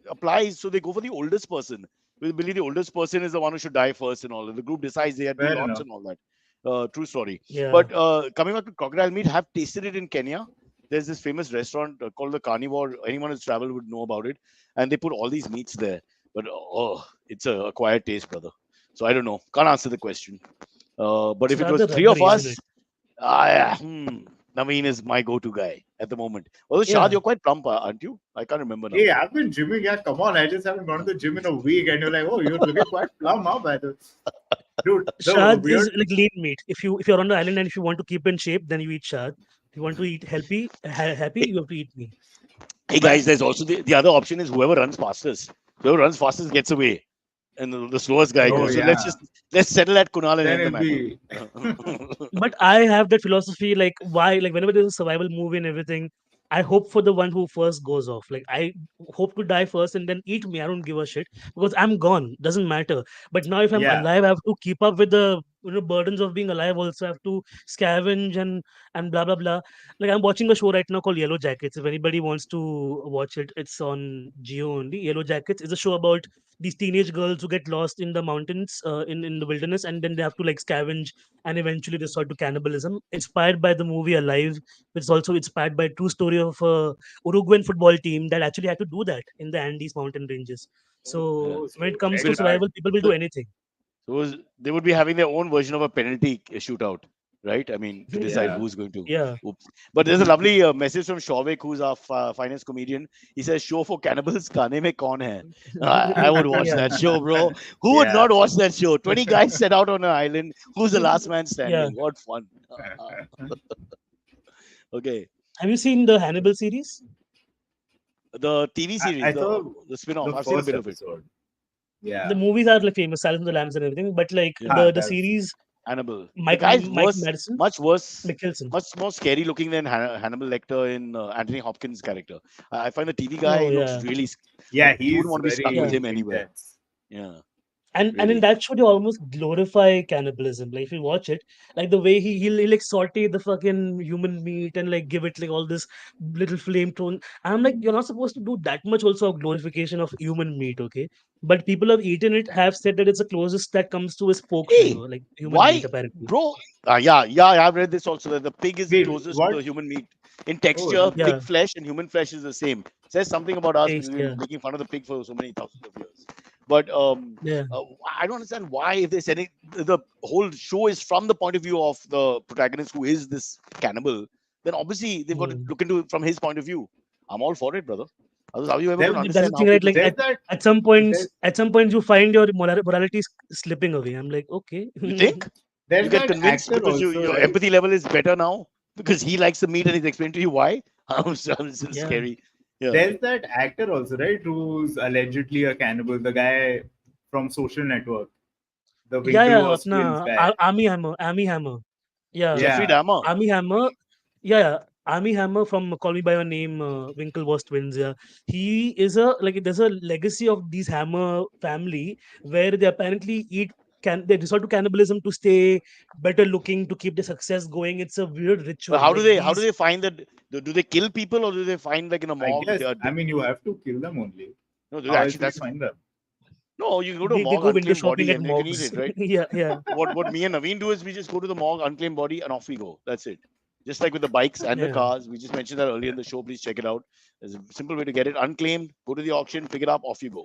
applies. So they go for the oldest person. We believe the oldest person is the one who should die first and all. The group decides they had do
Fair
lots
enough.
and all that. True story.
Yeah.
But coming back to crocodile meat, have tasted it in Kenya. there's this famous restaurant called the Carnivore. Anyone who's traveled would know about it, and they put all these meats there. But it's a acquired taste, brother. So I don't know. Can't answer the question. But
It's
if it was
rather
three of
rubbery, isn't
us,
it?
Naveen is my go-to guy at the moment. Although Shad,
Yeah.
you're quite plump, aren't you? I can't remember now.
Hey, I've been gymming. Yeah, come on. I just haven't gone to the gym in a week, and you're like, oh, you're looking quite plump, huh, by the way. Dude, the
Shad is
weird.
like lean meat. If you're on the island and if you want to keep in shape, then you eat shad. If you want to eat happy,
Hey,
you have to eat me.
hey
But
guys, there's also the other option is whoever runs fastest. Whoever runs fastest gets away, and the slowest guy
oh
goes. So
yeah,
let's settle at Kunal and
then
end the
it'll
matter.
be.
But I have that philosophy, like why, like whenever there's a survival movie and everything, I hope for the one who first goes off. Like I hope to die first and then eat me. I don't give a shit because I'm gone. Doesn't matter. But now if I'm
Yeah,
alive, I have to keep up with the burdens of being alive. Also, I have to scavenge and blah blah blah. Like I'm watching a show right now called Yellow Jackets. If anybody wants to watch it, it's on Geo only. Yellow Jackets is a show about these teenage girls who get lost in the mountains, in the wilderness, and then they have to like scavenge and eventually resort to cannibalism. Inspired by the movie Alive, which is also inspired by a true story of a Uruguayan football team that actually had to do that in the Andes mountain ranges.
Yeah.
So
oh,
when it
so
comes to
Will,
next start.
survival, people will
so,
do anything.
they would be having their own version of a penalty shootout, right? I mean, to decide
Yeah,
Yeah.
who's going to.
yeah,
Oops. But there's a lovely message from Shavik, who's our finance comedian. He says, "Show for cannibals, Kane mein kaun hai?" I would watch
yeah,
that show, bro. Who would
Yeah.
not watch that show? 20 guys set out on an island. Who's the last man
yeah.
standing? What fun! Okay,
Have you seen the Hannibal series?
the TV series,
I saw
the spin-off.
the
I've seen a
first
bit of it.
episode.
The
Yeah.
movies are like famous, Silence of the Lambs and everything, but like
Yeah,
the
That's
series,
Hannibal. The
Michael
guy's
Michael
worse,
Madison,
much worse,
Mickelson.
much more scary looking than Hannibal Lecter in Anthony Hopkins' character. I find the TV guy
Oh
looks
yeah,
really
yeah.
you wouldn't
He's
want to be stuck with
yeah.
very
him anywhere.
intense.
Yeah,
And in
really.
that show they almost glorify cannibalism. Like if you watch it, like the way he'll like saute the fucking human meat and like give it like all this little flame tone. I'm like, you're not supposed to do that much also of glorification of human meat, okay? But people have eaten it, have said that it's the closest that comes to a pork
Hey,
flavor, like human meat
why,
apparently.
bro? Yeah. I've read this also that the pig is
Wait,
closest to
what?
the human meat in
Oh, is
texture.
it?
Yeah,
Pig flesh and human flesh is the same. Says something about us
taste,
because we've
yeah,
been making fun of the pig for so many thousands of years. But
yeah.
I don't understand why if they're sending the whole show is from the point of view of the protagonist who is this cannibal. Then obviously they've got to
Mm.
look into it from his point of view. I'm all for it, brother. Otherwise, how are you ever going
There,
to
That's the
understand how
thing, right?
people
Like
think?
there's that. There,
at some points you find your morality is slipping away. I'm like, okay.
You think? You
there's
get
that
convinced
actor
because
also,
your
right?
empathy level is better now because he likes the meat and he's explained to you why. It's just
Yeah.
scary. Yeah.
There's that actor also, right? Who's allegedly a cannibal. The guy from Social Network, the
Yeah, yeah,
Winklevoss
apna
twins guy.
Army Hammer. Yeah,
Jeffrey
Yeah.
Dahmer.
Army Hammer. Yeah, yeah. Army Hammer from Call Me by Your Name, Winklevoss twins. Yeah, he is a like there's a legacy of these Hammer family where they apparently they resort to cannibalism to stay better looking to keep the success going. It's a weird
But
ritual. Like
how do
these,
they find that? Do they kill people or do they find like in a
I
morgue?
guess. I mean, you have to kill them only.
No,
How else
actually
will you
that's
find them?
no. You go to a
they
morgue,
go window
unclaimed
shopping
body,
at
and you can eat
morgues.
it, right?
Yeah, yeah,
What me and Naveen do is we just go to the morgue, unclaimed body, and off we go. That's it. Just like with the bikes and the
yeah,
cars, we just mentioned that earlier in the show. Please check it out. There's a simple way to get it unclaimed. Go to the auction, pick it up, off you go.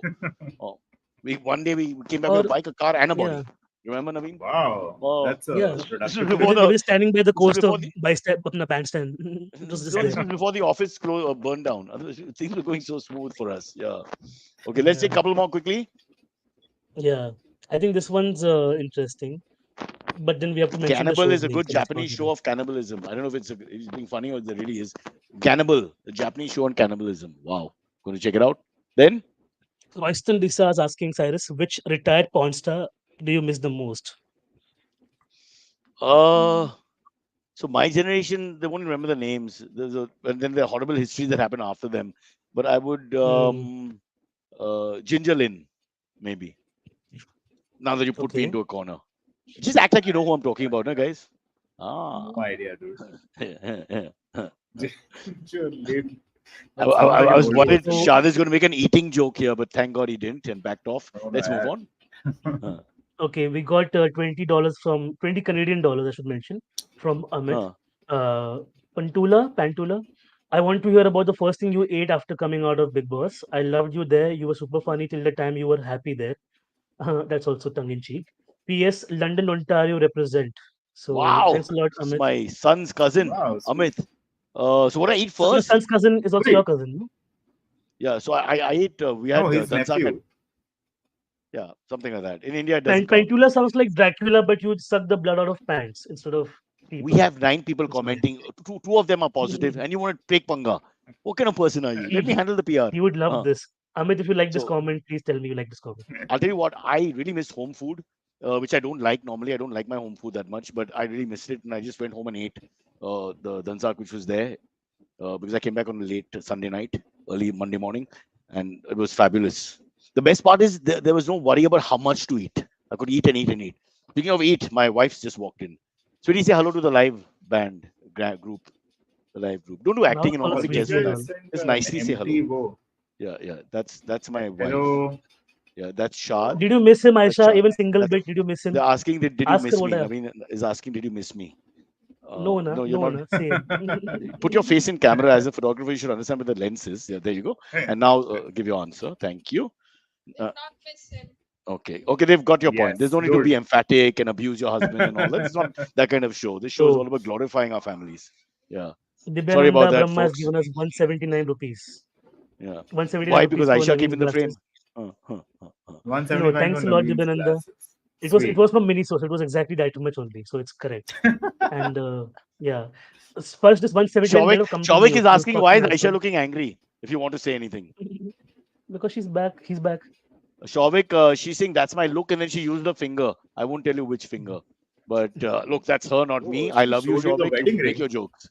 Oh, we one day we came back with
or
a bike, a car, and a
yeah,
body. Remember, Naveen?
Wow,
Oh,
that's a
yeah.
this was
productive
They
before
were,
way.
they
the
were standing by the
this was
coast
before
of
the
by step up in the bandstand. It was just
no, this
there.
was before the office burned down. Otherwise, things were going so smooth for us. Yeah. Okay, let's take a
Yeah,
couple more quickly.
yeah. I think this one's interesting, but then we have to mention the
Cannibal
show's
is a
name
good
for this one.
Japanese show of cannibalism. I don't know if it's being funny or it really is. Cannibal, the Japanese show on cannibalism. Wow. Going to check it out. Then,
Royston Lisa is asking Cyrus, which retired porn star do you miss the most?
uh, so my generation, they won't remember the names. And then the horrible histories that happened after them. But I would,
Hmm.
Ginger Lynn, maybe. Now that you put me
Okay.
into a corner. Just act like you know who I'm talking about, no, guys? Ah.
No idea, dude.
I,
Sure, late.
I,
That sounds like
I
an
was
old
worried
person.
So
Shad is going to make an eating joke here, but thank God he didn't and backed off.
No, no,
Let's move on.
okay, we got $20 from 20 Canadian dollars, I should mention, from Amit.
Huh.
Uh, Pantula. I want to hear about the first thing you ate after coming out of Big Boss. I loved you there. You were super funny till the time you were happy there. That's also tongue in cheek. P.S. London, Ontario represent. So
Wow,
thanks a lot,
it's
Amit.
my son's cousin,
Wow, sweet.
Amit. So what I eat
So your
first?
son's cousin is also your
Wait,
cousin, no?
Yeah, so I ate. We
no,
had
his
dansak and
nephew.
yeah, something like that. In India, it doesn't count.
Pantula sounds like Dracula, but you suck the blood out of pants instead of
We
people.
have 9 people
That's why.
commenting. Two of them are positive, and you want to take panga. What kind of person are you? Let me
He,
handle the PR.
he would love
Uh,
this. Amit, if you like this
so
comment, please tell me you like this comment.
I'll tell you what, I really miss home food, which I don't like normally. I don't like my home food that much, but I really missed it, and I just went home and ate the dansak which was there because I came back on a late Sunday night, early Monday morning, and it was fabulous. The best part is there was no worry about how much to eat. I could eat and eat and eat. Speaking of eat, my wife's just walked in. Sweetie, say hello to the live band group, the live group. Don't do
Now
acting and all.
call
Nobody cares
sweetie
for
and
that.
all.
Magnificent
Just
and
nicely say hello.
empty wo.
Yeah, yeah. That's my wife.
Hello.
Yeah, that's Shad.
Did you miss him,
That's
Aisha?
Shad.
Even single
That's
bit? Did you miss him?
they're asking did you
Ask her
miss
what
me?
I.
Naveen is asking, did you miss me?
No, na,
No, you're
no,
not.
na. Same.
Put your face in camera as a photographer. You should understand what the lens is. Yeah, there you go. And now give your answer. Thank you. Uh, okay, okay, they've got your point. There's
Yes,
no need to be
good.
emphatic and abuse your husband and all that. It's not that kind of show. This show is all
So
about glorifying our families. Yeah. Sorry about
Divyananda
that,
Brahma has
folks.
given us 179 rupees.
Yeah.
179
Why? Because
rupees for
Aisha came
Navin's
in the
glasses.
frame.
No,
175
thanks
for
a lot,
Navin's
Divyananda.
glasses.
It
Sweet.
was from mini source. It was exactly that much only, so it's correct. And yeah, first this 179
Shavik,
never come to
Shavik
me.
is
Okay, this
asking why
person
is
has
Aisha
some
looking angry? If you want to say anything,
because she's back. He's back.
Shavik, she's saying that's my look, and then she used her finger. I won't tell you which finger, but look, that's her, not
Oh,
me. I
she
love you,
showed you the
Shavik. You
wedding
make
ring.
your jokes.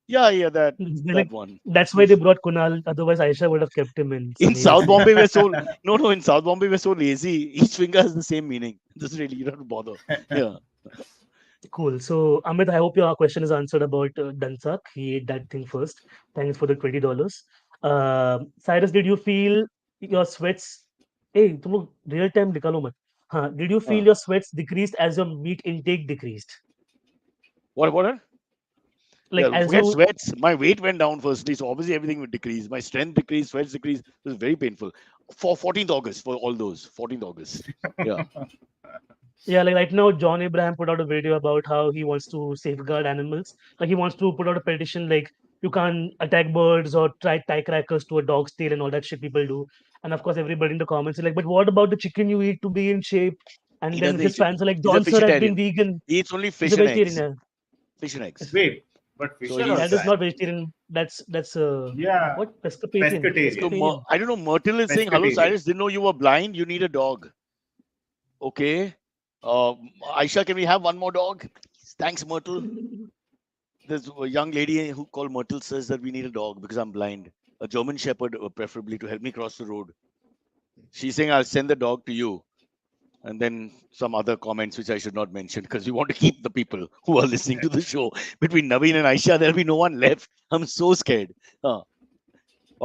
Yeah, yeah, that
They're
that
like,
one.
that's why they brought Kunal. Otherwise, Aisha would have kept him in
In
some
South
AC.
Bombay, we're so no, no. In South Bombay, we're so lazy. Each finger has the same meaning. This really, you don't have to bother. Yeah.
Cool. So, Amit, I hope your question is answered about Dansak. He ate that thing first. Thanks for the $20. Cyrus, did you feel your sweats? Hey, तुम लोग real time निकालो मत. हाँ, did you feel
Uh,
your sweats decreased as your meat intake decreased?
what? What?
Like
Yeah.
as
Forget
you,
sweats. My weight went down firstly, so obviously everything would decrease. My strength decreased. Sweats decreased. It was very painful. For 14th August, for all those 14th August. Yeah.
yeah, like right now, John Abraham put out a video about how he wants to safeguard animals. Like he wants to put out a petition like you can't attack birds or try tie crackers to a dog's tail and all that shit people do. And of course, everybody in the comments is like, but what about the chicken you eat to be in shape? And
He
then
doesn't eat
his fans
chicken.
are like,
He's a
John sir has been
vegetarian.
vegan.
He eats only
He's
fish
a
and
vegetarian.
eggs.
Yeah.
Fish and eggs.
Wait, but
So
fish are not
That is
he's
bad.
not vegetarian. That's
Yeah,
what pescatarian.
so
pescatarian.
Pescatarian.
I don't know. Myrtle is saying, "Hello,
Pescatarian.
Cyrus. Didn't know you were blind. You need a dog." Okay. Uh, Aisha, can we have one more dog? Thanks, Myrtle. There's a young lady who called Myrtle says that we need a dog because I'm blind. A German Shepherd, preferably, to help me cross the road. She's saying I'll send the dog to you, and then some other comments which I should not mention because we want to keep the people who are listening to the show. Between Naveen and Aisha, there'll be no one left. I'm so scared. All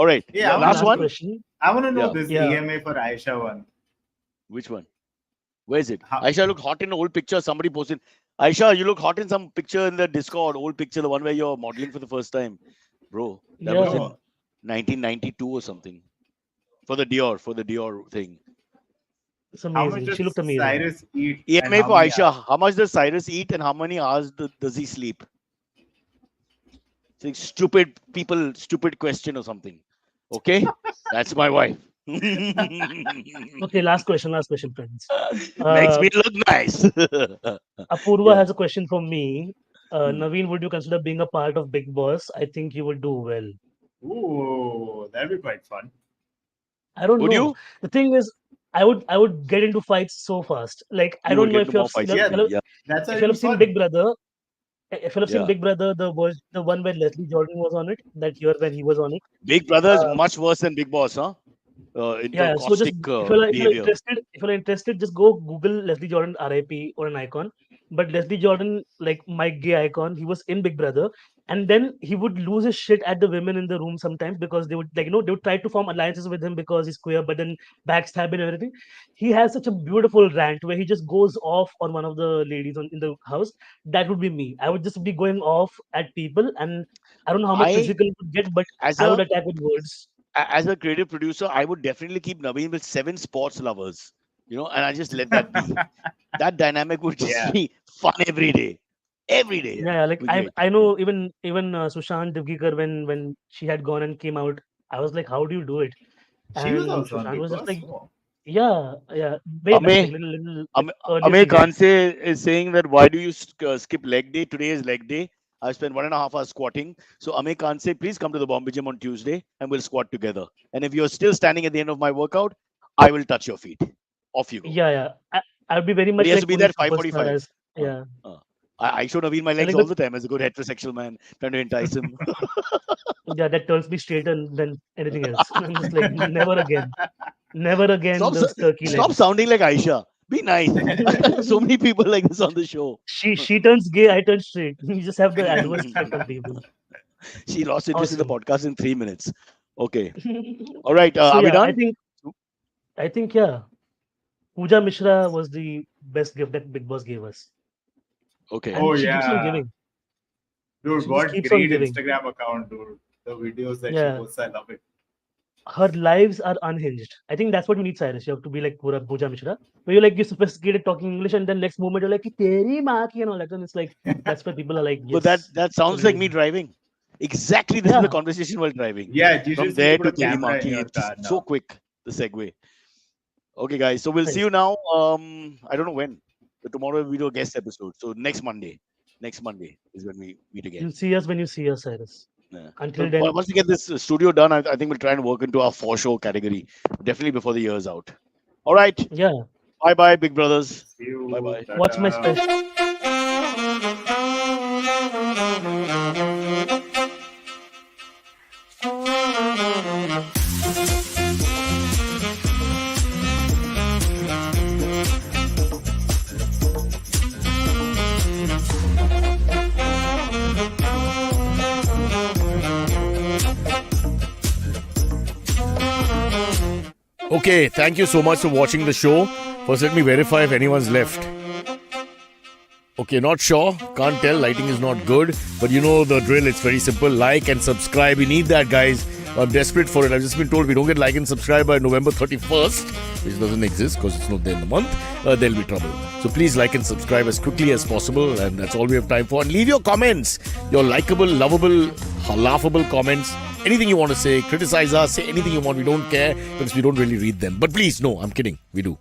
right,
Yeah, I
One
want
last
to
last
one.
know.
question.
I want to know
Yeah,
this
Yeah.
EMA for Aisha one.
which one? Where is it?
How,
Aisha looked hot in an old picture. Somebody posted. Aisha, you look hot in some picture in the Discord, old picture, the one where you're modeling for the first time. Bro, that was
Yeah.
in
no,
1992 or something. For the Dior thing.
It's
how much
amazing. She
does
looked amazing.
Cyrus eat and
EMA
how
for
many hours?
Aisha. How much does Cyrus eat and how many hours does he sleep? It's like stupid people, stupid question or something. Okay? That's my wife.
Okay, last question, friends.
Makes
Uh,
me look nice.
Apurva
Yeah.
has a question for me.
Hmm.
Naveen, would you consider being a part of Big Boss? I think you would do well.
Ooh, that'd be quite fun.
I don't
Would
know.
you?
The thing is, I would get into fights so fast. Like I
You would
don't know
get
if
into
you
more
have
fights
seen
than
Yeah,
me. Yeah.
that's
if
how
you
it'd be
have seen
fun.
Big Brother. If you have seen
Yeah.
Big Brother, the one where Leslie Jordan was on it that year when he was on it.
Big Brother is
Uh,
much worse than Big Boss, huh? In the
yeah. So just
caustic behavior.
if you're interested, just go Google Leslie Jordan RIP or an icon. But Leslie Jordan, like my gay icon, he was in Big Brother. And then he would lose his shit at the women in the room sometimes, because they would, like, they would try to form alliances with him because he's queer, but then backstab and everything. He has such a beautiful rant where he just goes off on one of the ladies in the house. That would be me. I would just be going off at people, and I don't know how much
I,
physical it would get, but
as
I would
a
attack with words.
as a creative producer, I would definitely keep Naveen with 7 sports lovers, and I just let that be. That dynamic would just
Yeah.
be fun every day. Every day.
Yeah, like
Would be great.
I know, even Sushant Divgikar, when she had gone and came out, I was like, how do you do it?
She was
And
also on
Sushant
Big
was just
Boss.
like,
Oh.
yeah, way back, like
Ame,
little like
Ame,
earlier
Ame
seasons.
Kanse is saying that why do you skip leg day? Today is leg day. I spent 1.5 hours squatting. So Ame Kanse, please come to the Bombay Gym on Tuesday and we'll squat together. And if you're still standing at the end of my workout, I will touch your feet. Off you go.
Yeah. I would be very
But he
much
has to
like
be there
police
at
superstar
5:45.
as,
Uh,
yeah.
uh. I show Naveen my
And
legs
like
all the time as a good heterosexual man, trying to entice him.
yeah, that turns me straighter than anything else. I'm just like, never again
Stop,
those turkey
stop
legs.
sounding like Aisha. Be nice. So many people like this on the show.
She turns gay, I turn straight. You just have the adverse effect on people.
She lost interest in the
Awesome.
podcast in 3 minutes. Okay. All right.
So
Are we
yeah,
done?
I think yeah, Pooja Mishra was the best gift that Big Boss gave us,
Okay.
and
Oh
she keeps on
yeah.
giving.
Dude,
She just
what
keeps on
great
giving.
Instagram account, dude. The videos that she
Yeah,
posts, I love it.
her lives are unhinged. I think that's what you need, Cyrus. You have to be like Pooja Mishra, where you're sophisticated talking English, and then next moment you're like, "Teri maa ki," and all that. And it's like that's where people are like,
But that
yes,
that
it's
sounds like me
amazing.
driving. Exactly, this is the
Yeah,
conversation while driving.
Yeah, you
From
just need to
there
put
to
a camera in
Terimaki,
your
it's just
car
so
now.
quick, the segue. Okay, guys. So we'll see
nice.
you now. I don't know when, but tomorrow we do a guest episode. So next Monday. Next Monday is when we meet again.
You'll see us when you see us, Cyrus.
Yeah.
Until
But
then,
once we get this studio done, I think we'll try and work into our for show category. Definitely before the year's out. All right.
yeah.
Bye bye, big brothers.
See you.
Bye bye.
Watch my
Tata.
special.
Okay, thank you so much for watching the show. First, let me verify if anyone's left. Okay, not sure. Can't tell. Lighting is not good. But you know the drill. It's very simple. Like and subscribe. We need that, guys. I'm desperate for it. I've just been told if we don't get like and subscribe by November 31st, which doesn't exist because it's not there in the month, there'll be trouble. So please like and subscribe as quickly as possible. And that's all we have time for. And leave your comments. Your likable, lovable, laughable comments. Anything you want to say. Criticize us. Say anything you want. We don't care because we don't really read them. But please, no, I'm kidding. We do.